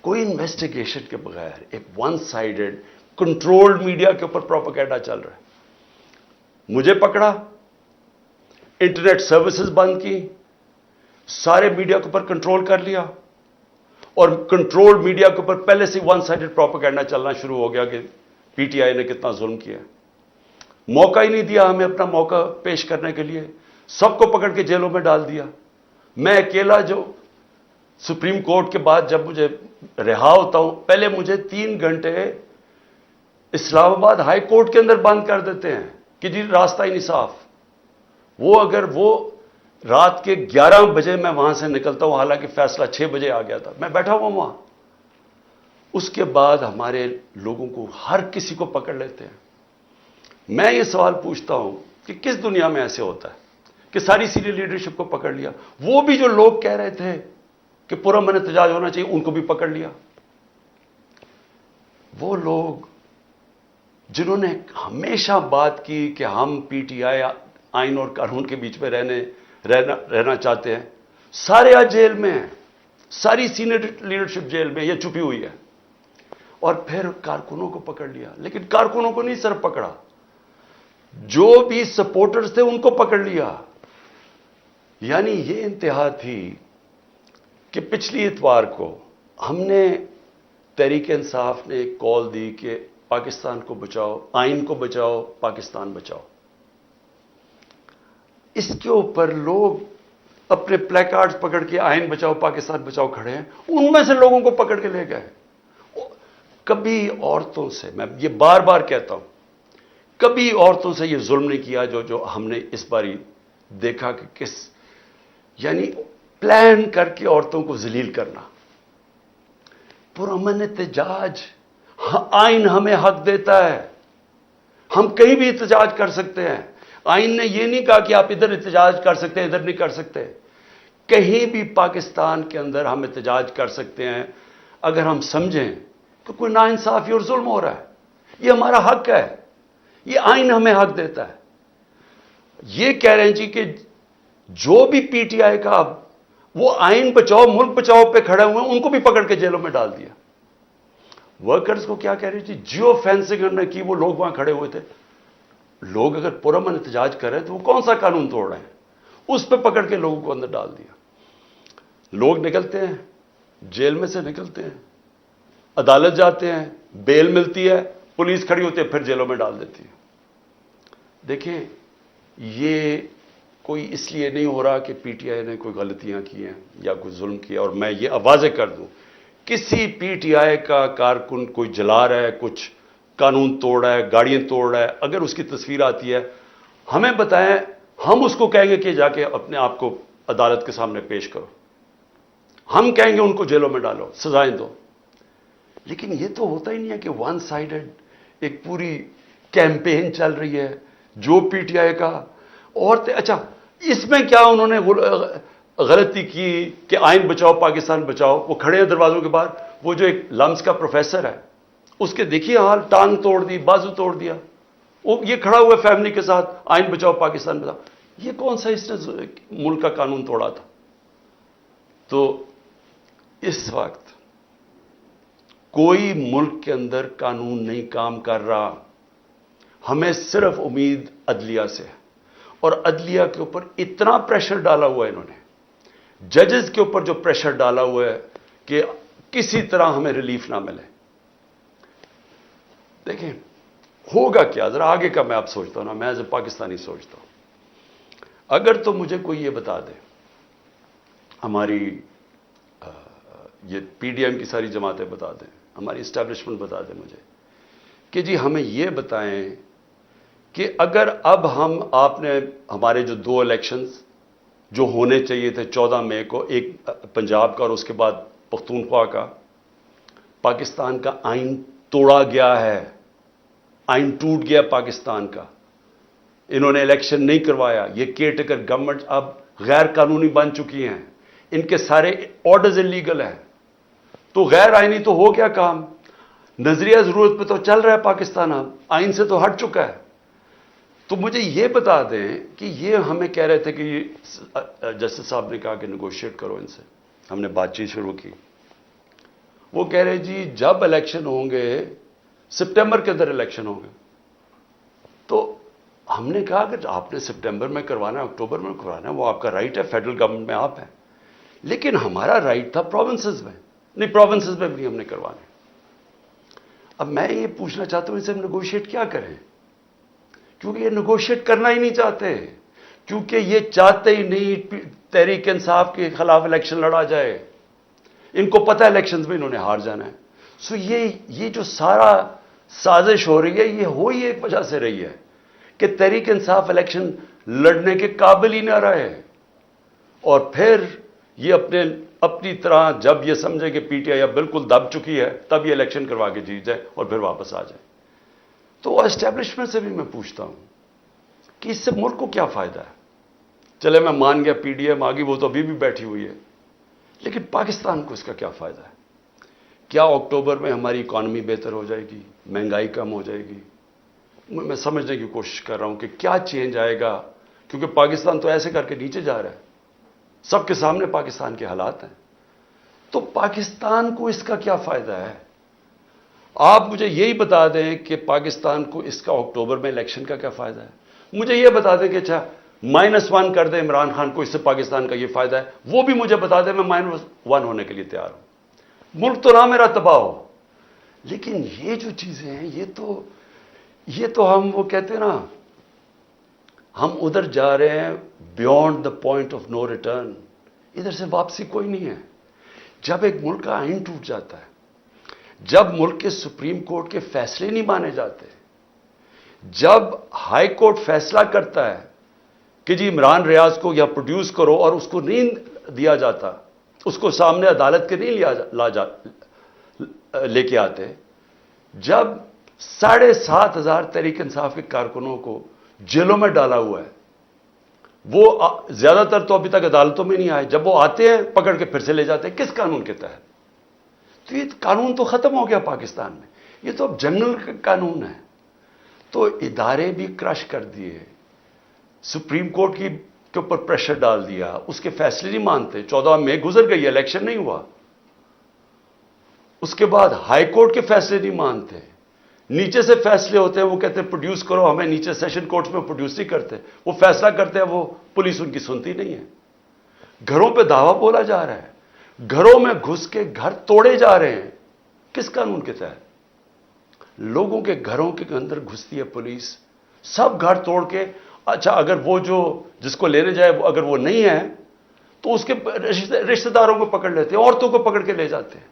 کوئی انویسٹیگیشن کے بغیر ایک ون سائیڈڈ کنٹرولڈ میڈیا کے اوپر پروپیگنڈا چل رہا ہے؟ مجھے پکڑا، انٹرنیٹ سروسز بند کی، سارے میڈیا کے اوپر کنٹرول کر لیا، اور کنٹرول میڈیا کے اوپر پہلے سے ون سائیڈڈ پروپیگنڈا چلنا شروع ہو گیا کہ پی ٹی آئی نے کتنا ظلم کیا۔ موقع ہی نہیں دیا ہمیں اپنا موقع پیش کرنے کے لیے، سب کو پکڑ کے جیلوں میں ڈال دیا۔ میں اکیلا جو سپریم کورٹ کے بعد جب مجھے رہا ہوتا ہوں، پہلے مجھے 3 گھنٹے اسلام آباد ہائی کورٹ کے اندر بند کر دیتے ہیں کہ جی راستہ ہی نہیں صاف۔ وہ اگر وہ رات کے 11 بجے میں وہاں سے نکلتا ہوں، حالانکہ فیصلہ 6 بجے آ گیا تھا، میں بیٹھا ہوا وہاں، اس کے بعد ہمارے لوگوں کو ہر کسی کو پکڑ لیتے ہیں۔ میں یہ سوال پوچھتا ہوں کہ کس دنیا میں ایسے ہوتا ہے کہ ساری سینئر لیڈرشپ کو پکڑ لیا؟ وہ بھی جو لوگ کہہ رہے تھے کہ پرامن احتجاج ہونا چاہیے، ان کو بھی پکڑ لیا. وہ لوگ جنہوں نے ہمیشہ بات کی کہ ہم پی ٹی آئی آئین اور قانون کے بیچ میں رہنا چاہتے ہیں، سارے آج جیل میں ہیں، ساری سینئر لیڈرشپ جیل میں، یہ چھپی ہوئی ہے. اور پھر کارکنوں کو پکڑ لیا. لیکن کارکنوں کو نہیں صرف پکڑا، جو بھی سپورٹرز تھے ان کو پکڑ لیا. یعنی یہ انتہا تھی کہ پچھلی اتوار کو ہم نے تحریک انصاف نے ایک کال دی کہ پاکستان کو بچاؤ، آئین کو بچاؤ، پاکستان بچاؤ. اس کے اوپر لوگ اپنے پلے کارڈز پکڑ کے آئین بچاؤ، پاکستان بچاؤ کھڑے ہیں. ان میں سے لوگوں کو پکڑ کے لے گئے. کبھی عورتوں سے، میں یہ بار بار کہتا ہوں، کبھی عورتوں سے یہ ظلم نہیں کیا جو ہم نے اس باری دیکھا کہ یعنی پلان کر کے عورتوں کو ذلیل کرنا. پرامن احتجاج، آئین ہمیں حق دیتا ہے، ہم کہیں بھی احتجاج کر سکتے ہیں. آئین نے یہ نہیں کہا کہ آپ ادھر احتجاج کر سکتے ہیں، ادھر نہیں کر سکتے. کہیں بھی پاکستان کے اندر ہم احتجاج کر سکتے ہیں اگر ہم سمجھیں کہ کوئی ناانصافی اور ظلم ہو رہا ہے. یہ ہمارا حق ہے، یہ آئین ہمیں حق دیتا ہے. یہ کہہ رہے ہیں جی کہ جو بھی پی ٹی آئی کا وہ آئین بچاؤ ملک بچاؤ پہ کھڑے ہوئے ہیں، ان کو بھی پکڑ کے جیلوں میں ڈال دیا. ورکرز کو کیا کہہ رہی تھی؟ جیو فینسنگ ہم نے کی، وہ لوگ وہاں کھڑے ہوئے تھے. لوگ اگر پرامن احتجاج کر رہے ہیں تو وہ کون سا قانون توڑ رہے ہیں؟ اس پہ پکڑ کے لوگوں کو اندر ڈال دیا. لوگ نکلتے ہیں، جیل میں سے نکلتے ہیں، عدالت جاتے ہیں، بیل ملتی ہے، پولیس کھڑی ہوتی ہے، پھر جیلوں میں ڈال دیتی ہے. دیکھیں، یہ کوئی اس لیے نہیں ہو رہا کہ پی ٹی آئی نے کوئی غلطیاں کی ہیں یا کوئی ظلم کیا. اور میں یہ واضح کر دوں، کسی پی ٹی آئی کا کارکن کوئی جلا رہا ہے، کچھ قانون توڑ رہا ہے، گاڑیاں توڑ رہا ہے، اگر اس کی تصویر آتی ہے ہمیں بتائیں، ہم اس کو کہیں گے کہ جا کے اپنے آپ کو عدالت کے سامنے پیش کرو. ہم کہیں گے ان کو جیلوں میں ڈالو، سزائیں دو. لیکن یہ تو ہوتا ہی نہیں ہے کہ ون سائیڈڈ ایک پوری کیمپین چل رہی ہے جو پی ٹی آئی کا. اور اچھا، اس میں کیا انہوں نے غلطی کی کہ آئین بچاؤ، پاکستان بچاؤ؟ وہ کھڑے ہیں دروازوں کے باہر، وہ جو ایک لمس کا پروفیسر ہے، اس کے دیکھیے حال، ٹانگ توڑ دی، بازو توڑ دیا. وہ یہ کھڑا ہوا فیملی کے ساتھ، آئین بچاؤ، پاکستان بچاؤ. یہ کون سا اس نے ملک کا قانون توڑا تھا؟ تو اس وقت کوئی ملک کے اندر قانون نہیں کام کر رہا. ہمیں صرف امید عدلیہ سے ہے. اور عدلیہ کے اوپر اتنا پریشر ڈالا ہوا ہے انہوں نے، ججز کے اوپر جو پریشر ڈالا ہوا ہے کہ کسی طرح ہمیں ریلیف نہ ملے. دیکھیں ہوگا کیا، ذرا آگے کا میں آپ سوچتا ہوں نا، میں ایز اے پاکستانی سوچتا ہوں. اگر تو مجھے کوئی یہ بتا دے، ہماری یہ پی ڈی ایم کی ساری جماعتیں بتا دیں، ہماری اسٹیبلشمنٹ بتا دیں مجھے کہ جی ہمیں یہ بتائیں کہ اگر اب آپ نے ہمارے جو 2 الیکشنز جو ہونے چاہیے تھے 14 مئی کو، ایک پنجاب کا اور اس کے بعد پختونخوا کا، پاکستان کا آئین توڑا گیا ہے، آئین ٹوٹ گیا پاکستان کا، انہوں نے الیکشن نہیں کروایا. یہ کیئر ٹیکر گورنمنٹ اب غیر قانونی بن چکی ہیں، ان کے سارے آرڈرز انلیگل ہیں. تو غیر آئینی تو ہو گیا کام، نظریہ ضرورت پہ تو چل رہا ہے پاکستان، اب آئین سے تو ہٹ چکا ہے. تو مجھے یہ بتا دیں کہ یہ ہمیں کہہ رہے تھے کہ جسٹس صاحب نے کہا کہ نیگوشیٹ کرو ان سے، ہم نے بات چیت شروع کی. وہ کہہ رہے جی جب الیکشن ہوں گے، سپٹمبر کے اندر الیکشن ہوں گے. تو ہم نے کہا کہ آپ نے سپٹمبر میں کروانا ہے، اکتوبر میں کروانا ہے، وہ آپ کا رائٹ ہے، فیڈرل گورنمنٹ میں آپ ہیں. لیکن ہمارا رائٹ تھا پروونسز میں، نہیں پروونسز میں بھی ہم نے کروانے. اب میں یہ پوچھنا چاہتا ہوں ان سے ہم نیگوشیٹ کیا کریں؟ کیونکہ یہ نیگوشیٹ کرنا ہی نہیں چاہتے، کیونکہ یہ چاہتے ہی نہیں تحریک انصاف کے خلاف الیکشن لڑا جائے. ان کو پتہ ہے الیکشنز میں انہوں نے ہار جانا ہے. سو یہ جو سارا سازش ہو رہی ہے، یہ ہو ہی ایک وجہ سے رہی ہے کہ تحریک انصاف الیکشن لڑنے کے قابل ہی نہ رہے. اور پھر یہ اپنی طرح جب یہ سمجھے کہ پی ٹی آئی اب بالکل دب چکی ہے، تب یہ الیکشن کروا کے جیت جائے اور پھر واپس آ جائے. تو اسٹیبلشمنٹ سے بھی میں پوچھتا ہوں کہ اس سے ملک کو کیا فائدہ ہے؟ چلے میں مان گیا پی ڈی ایم آگی، وہ تو ابھی بھی بیٹھی ہوئی ہے، لیکن پاکستان کو اس کا کیا فائدہ ہے؟ کیا اکتوبر میں ہماری اکانومی بہتر ہو جائے گی؟ مہنگائی کم ہو جائے گی؟ میں سمجھنے کی کوشش کر رہا ہوں کہ کیا چینج آئے گا، کیونکہ پاکستان تو ایسے کر کے نیچے جا رہا ہے، سب کے سامنے پاکستان کے حالات ہیں. تو پاکستان کو اس کا کیا فائدہ ہے؟ آپ مجھے یہی بتا دیں کہ پاکستان کو اس کا اکتوبر میں الیکشن کا کیا فائدہ ہے. مجھے یہ بتا دیں کہ اچھا -1 کر دیں عمران خان کو، اس سے پاکستان کا یہ فائدہ ہے، وہ بھی مجھے بتا دیں، میں -1 ہونے کے لیے تیار ہوں. ملک تو نہ میرا تباہ ہو، لیکن یہ جو چیزیں ہیں یہ تو ہم وہ کہتے ہیں نا، ہم ادھر جا رہے ہیں beyond the point of no return, ادھر سے واپسی کوئی نہیں ہے. جب ایک ملک کا آئین ٹوٹ جاتا ہے، جب ملک کے سپریم کورٹ کے فیصلے نہیں مانے جاتے، جب ہائی کورٹ فیصلہ کرتا ہے کہ جی عمران ریاض کو یا پروڈیوس کرو اور اس کو نہیں دیا جاتا، اس کو سامنے عدالت کے نہیں لے کے آتے، جب 7,500 تحریک انصاف کے کارکنوں کو جیلوں میں ڈالا ہوا ہے، وہ زیادہ تر تو ابھی تک عدالتوں میں نہیں آئے، جب وہ آتے ہیں پکڑ کے پھر سے لے جاتے ہیں، کس قانون کے تحت؟ تو یہ قانون تو ختم ہو گیا پاکستان میں، یہ تو اب جنگل کا قانون ہے. تو ادارے بھی کرش کر دیے، سپریم کورٹ کے اوپر پریشر ڈال دیا، اس کے فیصلے نہیں مانتے. 14 مئی گزر گئی، الیکشن نہیں ہوا. اس کے بعد ہائی کورٹ کے فیصلے نہیں مانتے، نیچے سے فیصلے ہوتے ہیں، وہ کہتے ہیں پروڈیوس کرو، ہمیں نیچے سیشن کورٹس میں پروڈیوس نہیں کرتے، وہ فیصلہ کرتے ہیں، وہ پولیس ان کی سنتی نہیں ہے. گھروں پہ دعویٰ بولا جا رہا ہے، گھروں میں گھس کے گھر توڑے جا رہے ہیں، کس قانون کے تحت؟ لوگوں کے گھروں کے اندر گھستی ہے پولیس، سب گھر توڑ کے، اچھا اگر وہ جو جس کو لینے جائے اگر وہ نہیں ہے تو اس کے رشتہ داروں کو پکڑ لیتے ہیں، عورتوں کو پکڑ کے لے جاتے ہیں.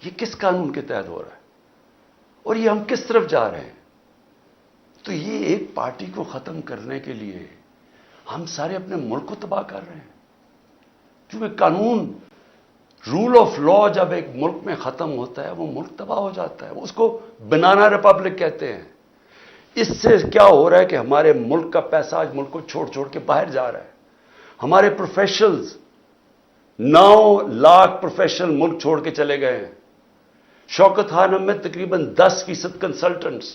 یہ کس قانون کے تحت ہو رہا ہے اور یہ ہم کس طرف جا رہے ہیں؟ تو یہ ایک پارٹی کو ختم کرنے کے لیے ہم سارے اپنے ملک کو تباہ کر رہے ہیں. کیونکہ قانون، رول آف لا جب ایک ملک میں ختم ہوتا ہے وہ ملک تباہ ہو جاتا ہے. اس کو بنانا ریپبلک کہتے ہیں. اس سے کیا ہو رہا ہے کہ ہمارے ملک کا پیسہ آج ملک کو چھوڑ چھوڑ کے باہر جا رہا ہے. ہمارے پروفیشنلز 9 لاکھ پروفیشنل ملک چھوڑ کے چلے گئے ہیں. شوکت خانم میں تقریباً 10% کنسلٹنٹس.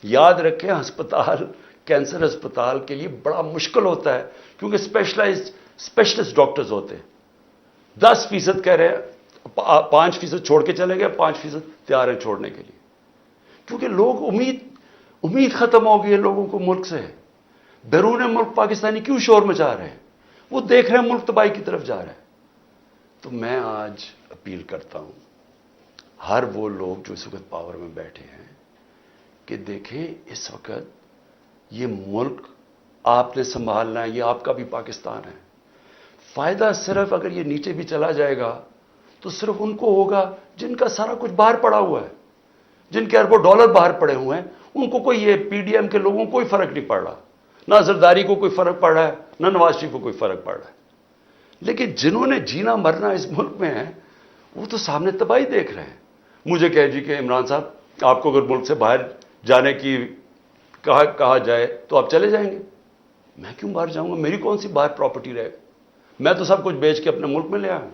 یاد رکھیں ہسپتال، کینسر ہسپتال کے لیے بڑا مشکل ہوتا ہے کیونکہ اسپیشلسٹ ڈاکٹرز ہوتے ہیں. 10% کہہ رہے ہیں، 5% چھوڑ کے چلے گئے، 5% تیار ہیں چھوڑنے کے لیے. کیونکہ لوگ امید ختم ہو گئی ہے لوگوں کو ملک سے. بیرون ملک پاکستانی کیوں شور مچا رہے ہیں؟ وہ دیکھ رہے ہیں ملک تباہی کی طرف جا رہا ہے. تو میں آج اپیل کرتا ہوں ہر وہ لوگ جو اس وقت پاور میں بیٹھے ہیں کہ دیکھیں اس وقت یہ ملک آپ نے سنبھالنا ہے، یہ آپ کا بھی پاکستان ہے. فائدہ صرف اگر یہ نیچے بھی چلا جائے گا تو صرف ان کو ہوگا جن کا سارا کچھ باہر پڑا ہوا ہے، جن کے اربوں ڈالر باہر پڑے ہوئے ہیں. ان کو کوئی، یہ پی ڈی ایم کے لوگوں کو کوئی فرق نہیں پڑ رہا، نہ زرداری کو کوئی فرق پڑ رہا ہے، نہ نواز شریف کو کوئی فرق پڑ رہا ہے. لیکن جنہوں نے جینا مرنا اس ملک میں ہے وہ تو سامنے تباہی دیکھ رہے ہیں. مجھے کہے جی کہ عمران صاحب آپ کو اگر ملک سے باہر جانے کی کہا جائے تو آپ چلے جائیں گے. میں کیوں باہر جاؤں گا؟ میری کون سی باہر پراپرٹی رہے گا؟ میں تو سب کچھ بیچ کے اپنے ملک میں لے آیا ہوں.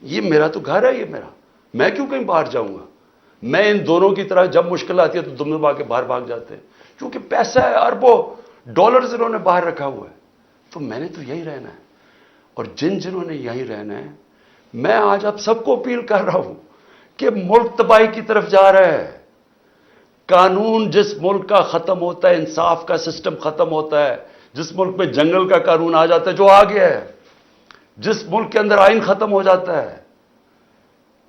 یہ میرا تو گھر ہے، یہ میرا، میں کیوں کہیں باہر جاؤں گا؟ میں ان دونوں کی طرح جب مشکل آتی ہے تو دم دبا کے باہر بھاگ جاتے ہیں کیونکہ پیسہ ہے، اربوں ڈالرز انہوں نے باہر رکھا ہوا ہے. تو میں نے تو یہی رہنا ہے، اور جنہوں نے یہی رہنا ہے، میں آج آپ سب کو اپیل کر رہا ہوں کہ ملک تباہی کی طرف جا رہا ہے. قانون جس ملک کا ختم ہوتا ہے، انصاف کا سسٹم ختم ہوتا ہے، جس ملک میں جنگل کا قانون آ جاتا ہے جو آ گیا ہے، جس ملک کے اندر آئین ختم ہو جاتا ہے،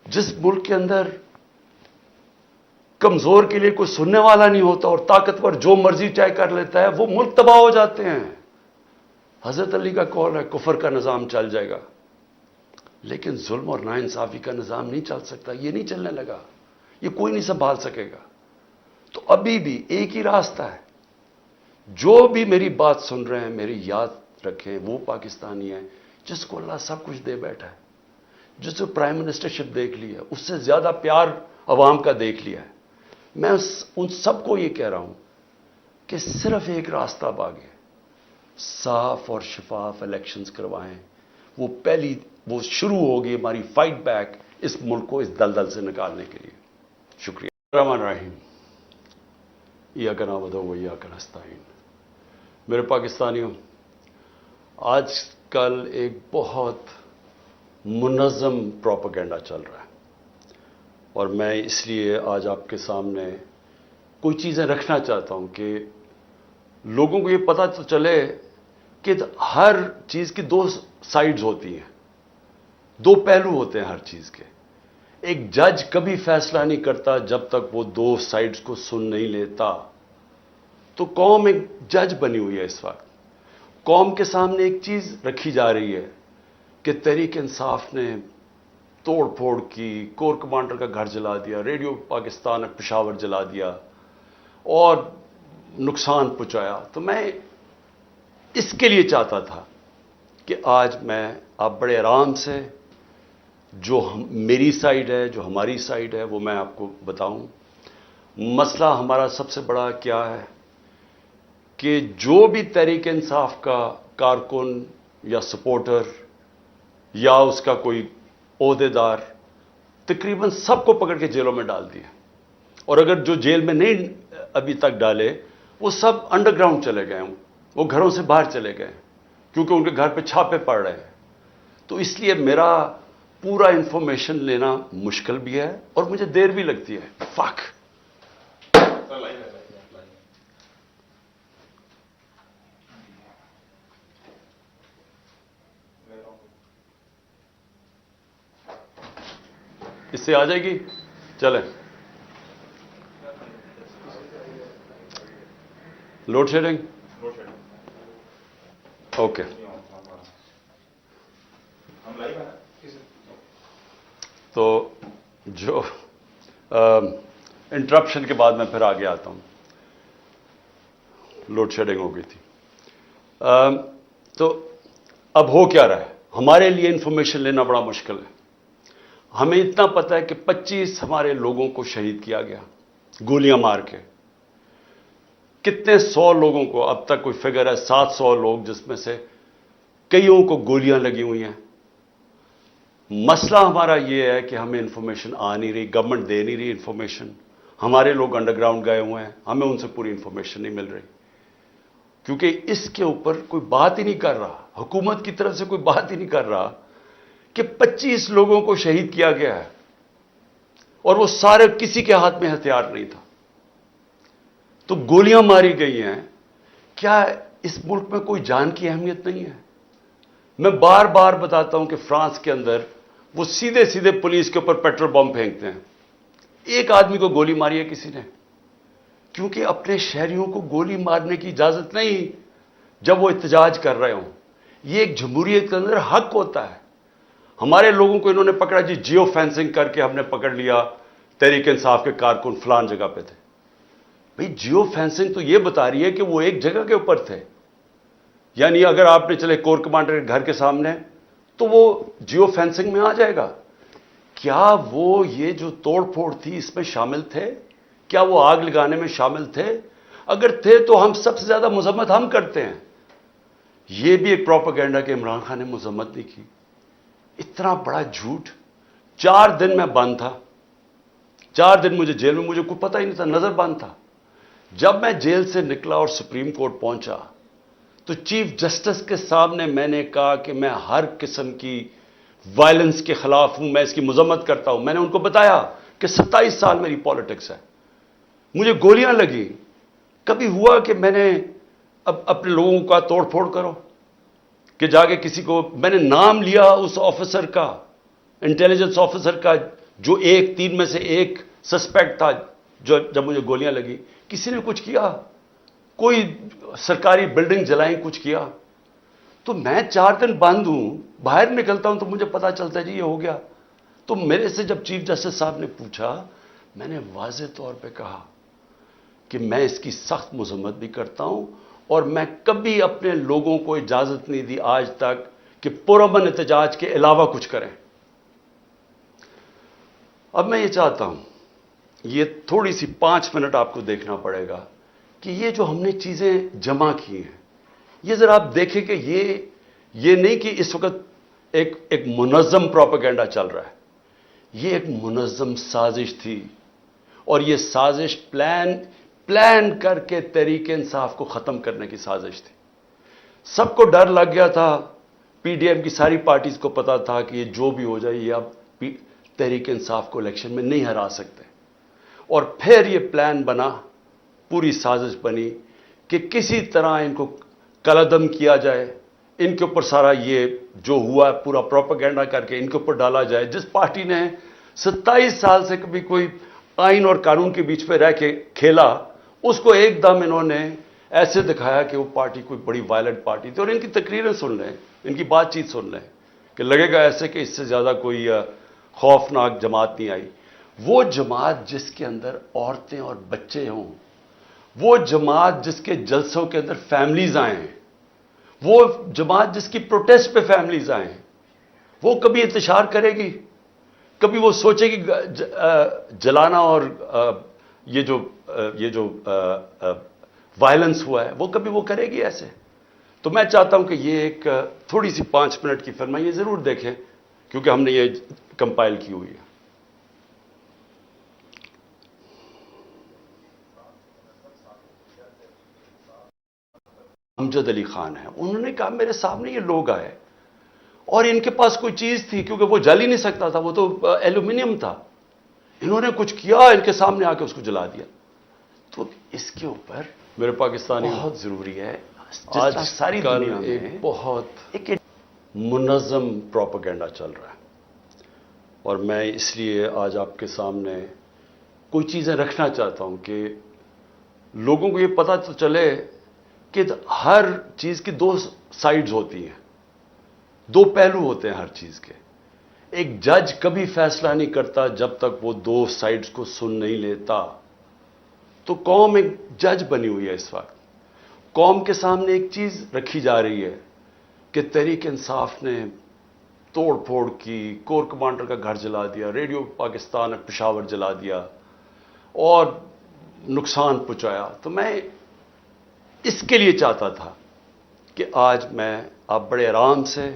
جس ملک کے اندر کمزور کے لیے کوئی سننے والا نہیں ہوتا اور طاقتور جو مرضی چاہے کر لیتا ہے، وہ ملک تباہ ہو جاتے ہیں. حضرت علی کا قول ہے کفر کا نظام چل جائے گا لیکن ظلم اور ناانصافی کا نظام نہیں چل سکتا. یہ نہیں چلنے لگا، یہ کوئی نہیں سنبھال سکے گا. تو ابھی بھی ایک ہی راستہ ہے. جو بھی میری بات سن رہے ہیں میری یاد رکھیں، وہ پاکستانی ہے جس کو اللہ سب کچھ دے بیٹھا ہے، جس کو پرائم منسٹرشپ دیکھ لی ہے، اس سے زیادہ پیار عوام کا دیکھ لیا ہے. میں ان سب کو یہ کہہ رہا ہوں کہ صرف ایک راستہ باغے، صاف اور شفاف الیکشنز کروائیں. وہ پہلی وہ شروع ہوگی ہماری فائٹ بیک اس ملک کو اس دلدل سے نکالنے کے لیے. شکریہ. الرحمن الرحیم. ایاک نعبد و ایاک نستعین. میرے پاکستانیوں، آج کل ایک بہت منظم پروپیگنڈا چل رہا ہے، اور میں اس لیے آج آپ کے سامنے کوئی چیزیں رکھنا چاہتا ہوں کہ لوگوں کو یہ پتہ تو چلے کہ ہر چیز کی دو سائیڈز ہوتی ہیں، دو پہلو ہوتے ہیں ہر چیز کے. ایک جج کبھی فیصلہ نہیں کرتا جب تک وہ دو سائیڈز کو سن نہیں لیتا. تو قوم ایک جج بنی ہوئی ہے. اس وقت قوم کے سامنے ایک چیز رکھی جا رہی ہے کہ تحریک انصاف نے توڑ پھوڑ کی، کور کمانڈر کا گھر جلا دیا، ریڈیو پاکستان پشاور جلا دیا اور نقصان پہنچایا. تو میں اس کے لیے چاہتا تھا کہ آج میں آپ بڑے آرام سے جو میری سائیڈ ہے، جو ہماری سائیڈ ہے، وہ میں آپ کو بتاؤں. مسئلہ ہمارا سب سے بڑا کیا ہے کہ جو بھی تحریک انصاف کا کارکن یا سپورٹر یا اس کا کوئی عہدیدار، تقریباً سب کو پکڑ کے جیلوں میں ڈال دیا. اور اگر جو جیل میں نہیں ابھی تک ڈالے، وہ سب انڈر گراؤنڈ چلے گئے ہوں، وہ گھروں سے باہر چلے گئے کیونکہ ان کے گھر پہ چھاپے پڑ رہے ہیں. تو اس لیے میرا پورا انفارمیشن لینا مشکل بھی ہے اور مجھے دیر بھی لگتی ہے. فک. اس سے آ جائے گی. چلیں. Load shedding. اوکے. تو جو انٹرپشن کے بعد میں پھر آگے آتا ہوں. لوڈ شیڈنگ ہو گئی تھی. تو اب ہو کیا رہا ہے؟ ہمارے لیے انفارمیشن لینا بڑا مشکل ہے. ہمیں اتنا پتہ ہے کہ 25 ہمارے لوگوں کو شہید کیا گیا گولیاں مار کے. کتنے 100 لوگوں کو، اب تک کوئی فگر ہے 700 لوگ، جس میں سے کئیوں کو گولیاں لگی ہوئی ہیں. مسئلہ ہمارا یہ ہے کہ ہمیں انفارمیشن آ نہیں رہی، گورنمنٹ دے نہیں رہی انفارمیشن. ہمارے لوگ انڈر گراؤنڈ گئے ہوئے ہیں، ہمیں ان سے پوری انفارمیشن نہیں مل رہی کیونکہ اس کے اوپر کوئی بات ہی نہیں کر رہا. حکومت کی طرف سے کوئی بات ہی نہیں کر رہا کہ 25 لوگوں کو شہید کیا گیا ہے اور وہ سارے کسی کے ہاتھ میں ہتھیار نہیں تھا. تو گولیاں ماری گئی ہیں. کیا اس ملک میں کوئی جان کی اہمیت نہیں ہے؟ میں بار بار بتاتا ہوں کہ فرانس کے اندر وہ سیدھے سیدھے پولیس کے اوپر پیٹرول بم پھینکتے ہیں. ایک آدمی کو گولی ماری ہے کسی نے، کیونکہ اپنے شہریوں کو گولی مارنے کی اجازت نہیں جب وہ احتجاج کر رہے ہوں. یہ ایک جمہوریت کے اندر حق ہوتا ہے. ہمارے لوگوں کو انہوں نے پکڑا، جی جیو فینسنگ کر کے ہم نے پکڑ لیا تحریک انصاف کے کارکن فلان جگہ پہ تھے. بھئی جیو فینسنگ تو یہ بتا رہی ہے کہ وہ ایک جگہ کے اوپر تھے. یعنی اگر آپ نے چلے کور کمانڈر کے گھر کے سامنے تو وہ جیو فینسنگ میں آ جائے گا. کیا وہ یہ جو توڑ پھوڑ تھی اس میں شامل تھے؟ کیا وہ آگ لگانے میں شامل تھے؟ اگر تھے تو ہم سب سے زیادہ مذمت ہم کرتے ہیں. یہ بھی ایک پروپیگنڈا کہ عمران خان نے مذمت نہیں کی. اتنا بڑا جھوٹ. 4 دن میں بند تھا، 4 دن مجھے جیل میں، مجھے کوئی پتہ ہی نہیں تھا، نظر بند تھا. جب میں جیل سے نکلا اور سپریم کورٹ پہنچا تو چیف جسٹس کے سامنے میں نے کہا کہ میں ہر قسم کی وائلنس کے خلاف ہوں، میں اس کی مذمت کرتا ہوں. میں نے ان کو بتایا کہ 27 سال میری پالیٹکس ہے، مجھے گولیاں لگی. کبھی ہوا کہ میں نے اب اپنے لوگوں کا توڑ پھوڑ کرو کہ جا کے کسی کو، میں نے نام لیا اس آفیسر کا، انٹیلیجنس آفیسر کا، جو 3 میں سے ایک سسپیکٹ تھا جو جب مجھے گولیاں لگی. کسی نے کچھ کیا؟ کوئی سرکاری بلڈنگ جلائیں، کچھ کیا؟ تو میں 4 دن بند ہوں، باہر نکلتا ہوں تو مجھے پتا چلتا ہے جی یہ ہو گیا. تو میرے سے جب چیف جسٹس صاحب نے پوچھا، میں نے واضح طور پہ کہا کہ میں اس کی سخت مذمت بھی کرتا ہوں اور میں کبھی اپنے لوگوں کو اجازت نہیں دی آج تک کہ پرامن احتجاج کے علاوہ کچھ کریں. اب میں یہ چاہتا ہوں، یہ تھوڑی سی 5 منٹ آپ کو دیکھنا پڑے گا کہ یہ جو ہم نے چیزیں جمع کی ہیں، یہ ذرا آپ دیکھیں کہ یہ نہیں کہ اس وقت ایک منظم پروپیگنڈا چل رہا ہے. یہ ایک منظم سازش تھی اور یہ سازش پلان کر کے تحریک انصاف کو ختم کرنے کی سازش تھی. سب کو ڈر لگ گیا تھا, پی ڈی ایم کی ساری پارٹیز کو پتا تھا کہ یہ جو بھی ہو جائے یہ اب تحریک انصاف کو الیکشن میں نہیں ہرا سکتے. اور پھر یہ پلان بنا, پوری سازش بنی کہ کسی طرح ان کو کلعدم کیا جائے, ان کے اوپر سارا یہ جو ہوا ہے پورا پروپیگنڈا کر کے ان کے اوپر ڈالا جائے. جس پارٹی نے 27 سال سے کبھی کوئی آئین اور قانون کے بیچ پہ رہ کے کھیلا, اس کو ایک دم انہوں نے ایسے دکھایا کہ وہ پارٹی کوئی بڑی وائلنٹ پارٹی تھی. اور ان کی تقریریں سن لیں, ان کی بات چیت سن لیں کہ لگے گا ایسے کہ اس سے زیادہ کوئی خوفناک جماعت نہیں آئی. وہ جماعت جس کے اندر عورتیں اور بچے ہوں, وہ جماعت جس کے جلسوں کے اندر فیملیز آئیں, وہ جماعت جس کی پروٹیسٹ پہ فیملیز آئیں, وہ کبھی انتشار کرے گی؟ کبھی وہ سوچے گی جلانا اور یہ جو وائلنس ہوا ہے وہ کبھی وہ کرے گی ایسے؟ تو میں چاہتا ہوں کہ یہ ایک تھوڑی سی 5 منٹ کی فلم ہے, یہ ضرور دیکھیں کیونکہ ہم نے یہ کمپائل کی ہوئی ہے. امجد علی خان ہے, انہوں نے کہا میرے سامنے یہ لوگ آئے اور ان کے پاس کوئی چیز تھی کیونکہ وہ جل ہی نہیں سکتا تھا, وہ تو ایلومینیم تھا. انہوں نے کچھ کیا, ان کے سامنے آ کے اس کو جلا دیا. تو اس کے اوپر میرے پاکستانی بہت ضروری ہے. آج ساری دنیا میں بہت ایک منظم پروپیگنڈا چل رہا ہے اور میں اس لیے آج آپ کے سامنے کوئی چیزیں رکھنا چاہتا ہوں کہ لوگوں کو یہ پتہ تو چلے کہ ہر چیز کی 2 سائیڈز ہوتی ہیں, 2 پہلو ہوتے ہیں ہر چیز کے. ایک جج کبھی فیصلہ نہیں کرتا جب تک وہ 2 سائیڈز کو سن نہیں لیتا. تو قوم ایک جج بنی ہوئی ہے اس وقت. قوم کے سامنے ایک چیز رکھی جا رہی ہے کہ تحریک انصاف نے توڑ پھوڑ کی, کور کمانڈر کا گھر جلا دیا, ریڈیو پاکستان نے پشاور جلا دیا اور نقصان پہنچایا. تو میں اس کے لیے چاہتا تھا کہ آج میں آپ بڑے آرام سے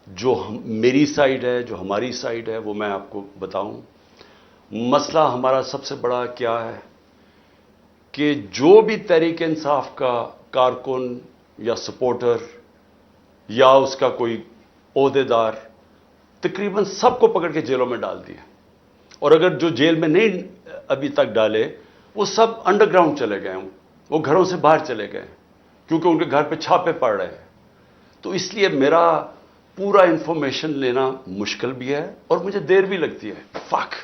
جو میری سائیڈ ہے, جو ہماری سائیڈ ہے, وہ میں آپ کو بتاؤں. مسئلہ ہمارا سب سے بڑا کیا ہے کہ جو بھی تحریک انصاف کا کارکن یا سپورٹر یا اس کا کوئی عہدیدار, تقریباً سب کو پکڑ کے جیلوں میں ڈال دیا. اور اگر جو جیل میں نہیں ابھی تک ڈالے وہ سب انڈر گراؤنڈ چلے گئے ہوں, وہ گھروں سے باہر چلے گئے کیونکہ ان کے گھر پہ چھاپے پڑ رہے ہیں. تو اس لیے میرا پورا انفارمیشن لینا مشکل بھی ہے اور مجھے دیر بھی لگتی ہے. فاک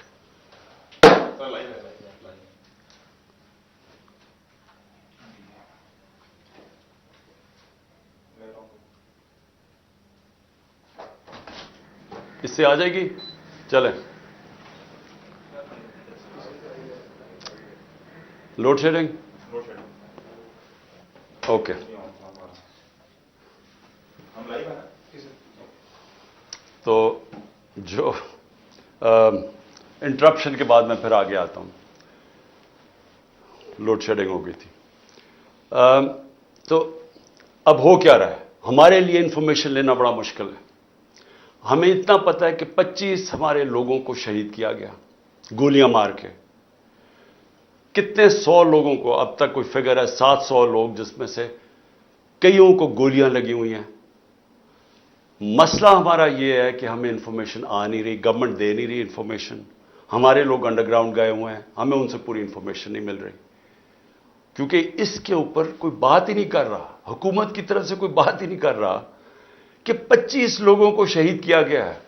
اس سے آ جائے گی. چلیں, لوڈ شیڈنگ اوکے. تو جو انٹرپشن کے بعد میں پھر آگے آتا ہوں. لوڈ شیڈنگ ہو گئی تھی. تو اب ہو کیا رہا ہے, ہمارے لیے انفارمیشن لینا بڑا مشکل ہے. ہمیں اتنا پتا ہے کہ 25 ہمارے لوگوں کو شہید کیا گیا گولیاں مار کے. کتنے 100 لوگوں کو, اب تک کوئی فگر ہے 700 لوگ, جس میں سے کئیوں کو گولیاں لگی ہوئی ہیں. مسئلہ ہمارا یہ ہے کہ ہمیں انفارمیشن آ نہیں رہی, گورنمنٹ دے نہیں رہی انفارمیشن. ہمارے لوگ انڈر گراؤنڈ گئے ہوئے ہیں, ہمیں ان سے پوری انفارمیشن نہیں مل رہی کیونکہ اس کے اوپر کوئی بات ہی نہیں کر رہا. حکومت کی طرف سے کوئی بات ہی نہیں کر رہا کہ 25 لوگوں کو شہید کیا گیا ہے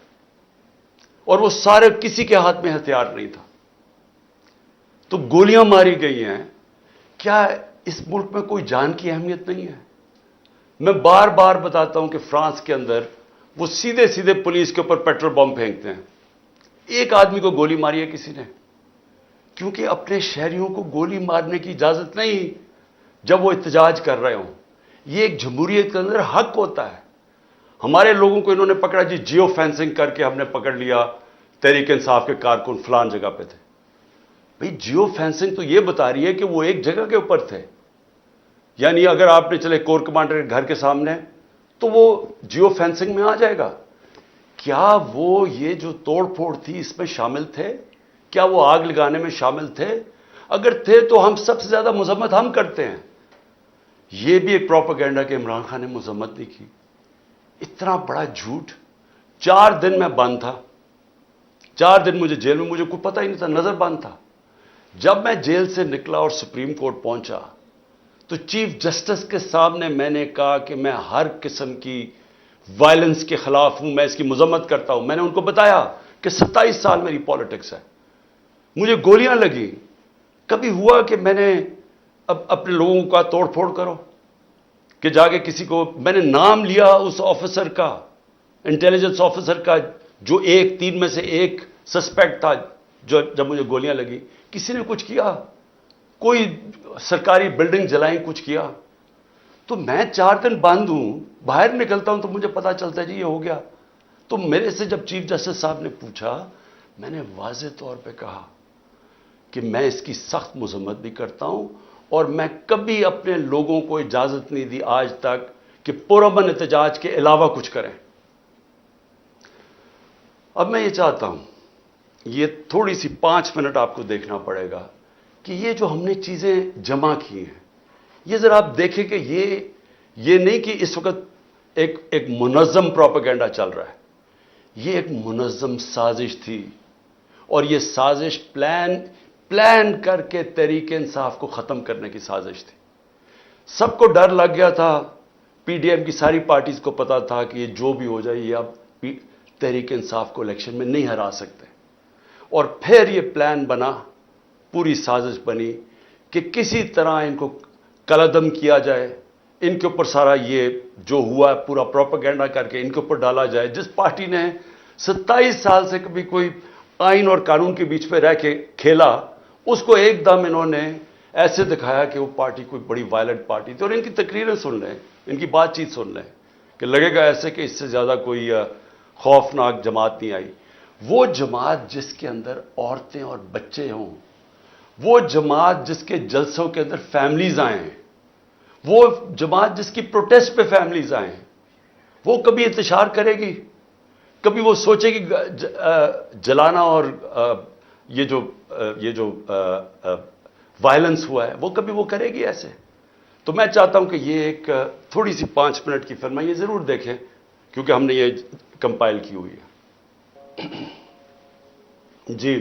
اور وہ سارے کسی کے ہاتھ میں ہتھیار نہیں تھا. تو گولیاں ماری گئی ہیں. کیا اس ملک میں کوئی جان کی اہمیت نہیں ہے؟ میں بار بار بتاتا ہوں کہ فرانس کے اندر وہ سیدھے سیدھے پولیس کے اوپر پیٹرول بم پھینکتے ہیں. ایک آدمی کو گولی ماری ہے کسی نے, کیونکہ اپنے شہریوں کو گولی مارنے کی اجازت نہیں جب وہ احتجاج کر رہے ہوں. یہ ایک جمہوریت کے اندر حق ہوتا ہے. ہمارے لوگوں کو انہوں نے پکڑا, جی جیو فینسنگ کر کے ہم نے پکڑ لیا تحریک انصاف کے کارکن فلان جگہ پہ تھے. بھئی جیو فینسنگ تو یہ بتا رہی ہے کہ وہ ایک جگہ کے اوپر تھے. یعنی اگر آپ نے چلے کور کمانڈر کے گھر کے سامنے تو وہ جیو فینسنگ میں آ جائے گا. کیا وہ یہ جو توڑ پھوڑ تھی اس میں شامل تھے؟ کیا وہ آگ لگانے میں شامل تھے؟ اگر تھے تو ہم سب سے زیادہ مذمت ہم کرتے ہیں. یہ بھی ایک پروپیگنڈا کہ عمران خان نے مذمت نہیں کی. اتنا بڑا جھوٹ. 4 دن میں بند تھا, 4 دن مجھے جیل میں, مجھے کوئی پتہ ہی نہیں تھا, نظر بند تھا. جب میں جیل سے نکلا اور سپریم کورٹ پہنچا تو چیف جسٹس کے سامنے میں نے کہا کہ میں ہر قسم کی وائلنس کے خلاف ہوں, میں اس کی مذمت کرتا ہوں. میں نے ان کو بتایا کہ 27 سال میری پالیٹکس ہے, مجھے گولیاں لگی. کبھی ہوا کہ میں نے اب اپنے لوگوں کا توڑ پھوڑ کرو کہ جا کے کسی کو, میں نے نام لیا اس آفیسر کا, انٹیلیجنس آفیسر کا, جو 3 میں سے ایک سسپیکٹ تھا جو جب مجھے گولیاں لگی. کسی نے کچھ کیا؟ کوئی سرکاری بلڈنگ جلائیں, کچھ کیا؟ تو میں 4 دن بند ہوں, باہر نکلتا ہوں تو مجھے پتا چلتا ہے جی یہ ہو گیا. تو میرے سے جب چیف جسٹس صاحب نے پوچھا, میں نے واضح طور پہ کہا کہ میں اس کی سخت مذمت بھی کرتا ہوں اور میں کبھی اپنے لوگوں کو اجازت نہیں دی آج تک کہ پرامن احتجاج کے علاوہ کچھ کریں. اب میں یہ چاہتا ہوں, یہ تھوڑی سی 5 منٹ آپ کو دیکھنا پڑے گا کہ یہ جو ہم نے چیزیں جمع کی ہیں, یہ ذرا آپ دیکھیں کہ یہ نہیں کہ اس وقت ایک منظم پروپیگنڈا چل رہا ہے. یہ ایک منظم سازش تھی اور یہ سازش پلان کر کے تحریک انصاف کو ختم کرنے کی سازش تھی. سب کو ڈر لگ گیا تھا, پی ڈی ایم کی ساری پارٹیز کو پتا تھا کہ یہ جو بھی ہو جائے یہ اب تحریک انصاف کو الیکشن میں نہیں ہرا سکتے. اور پھر یہ پلان بنا, پوری سازش بنی کہ کسی طرح ان کو کلعدم کیا جائے, ان کے اوپر سارا یہ جو ہوا پورا پروپیگنڈا کر کے ان کے اوپر ڈالا جائے. جس پارٹی نے 27 سال سے کبھی کوئی آئین اور قانون کے بیچ پہ رہ کے کھیلا, اس کو ایک دم انہوں نے ایسے دکھایا کہ وہ پارٹی کوئی بڑی وائلنٹ پارٹی تھی. اور ان کی تقریریں سن لیں, ان کی بات چیت سن لیں کہ لگے گا ایسے کہ اس سے زیادہ کوئی خوفناک جماعت نہیں آئی. وہ جماعت جس کے اندر عورتیں اور بچے ہوں, وہ جماعت جس کے جلسوں کے اندر فیملیز آئیں, وہ جماعت جس کی پروٹیسٹ پہ فیملیز آئیں, وہ کبھی انتشار کرے گی؟ کبھی وہ سوچے گی جلانا اور یہ جو وائلنس ہوا ہے وہ کبھی وہ کرے گی ایسے؟ تو میں چاہتا ہوں کہ یہ ایک تھوڑی سی 5 منٹ کی فلم ہے, یہ ضرور دیکھیں کیونکہ ہم نے یہ کمپائل کی ہوئی ہے. جی,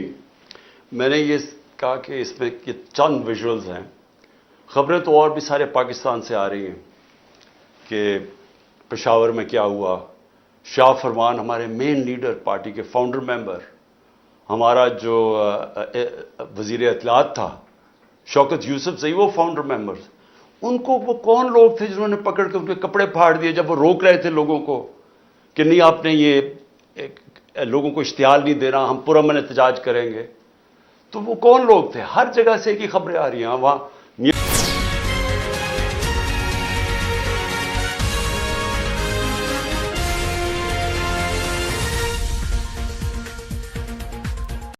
میں نے یہ کہا کہ اس میں یہ چند ویژولز ہیں. خبریں تو اور بھی سارے پاکستان سے آ رہی ہیں کہ پشاور میں کیا ہوا. شاہ فرمان ہمارے مین لیڈر, پارٹی کے فاؤنڈر ممبر, ہمارا جو وزیر اطلاعات تھا شوکت یوسف زئی, وہ فاؤنڈر ممبرز, ان کو وہ کون لوگ تھے جنہوں نے پکڑ کے ان کے کپڑے پھاڑ دیے جب وہ روک رہے تھے لوگوں کو کہ نہیں آپ نے یہ لوگوں کو اشتعال نہیں دینا, ہم پرامن احتجاج کریں گے. تو وہ کون لوگ تھے؟ ہر جگہ سے ایک ہی خبریں آ رہی ہیں. وہاں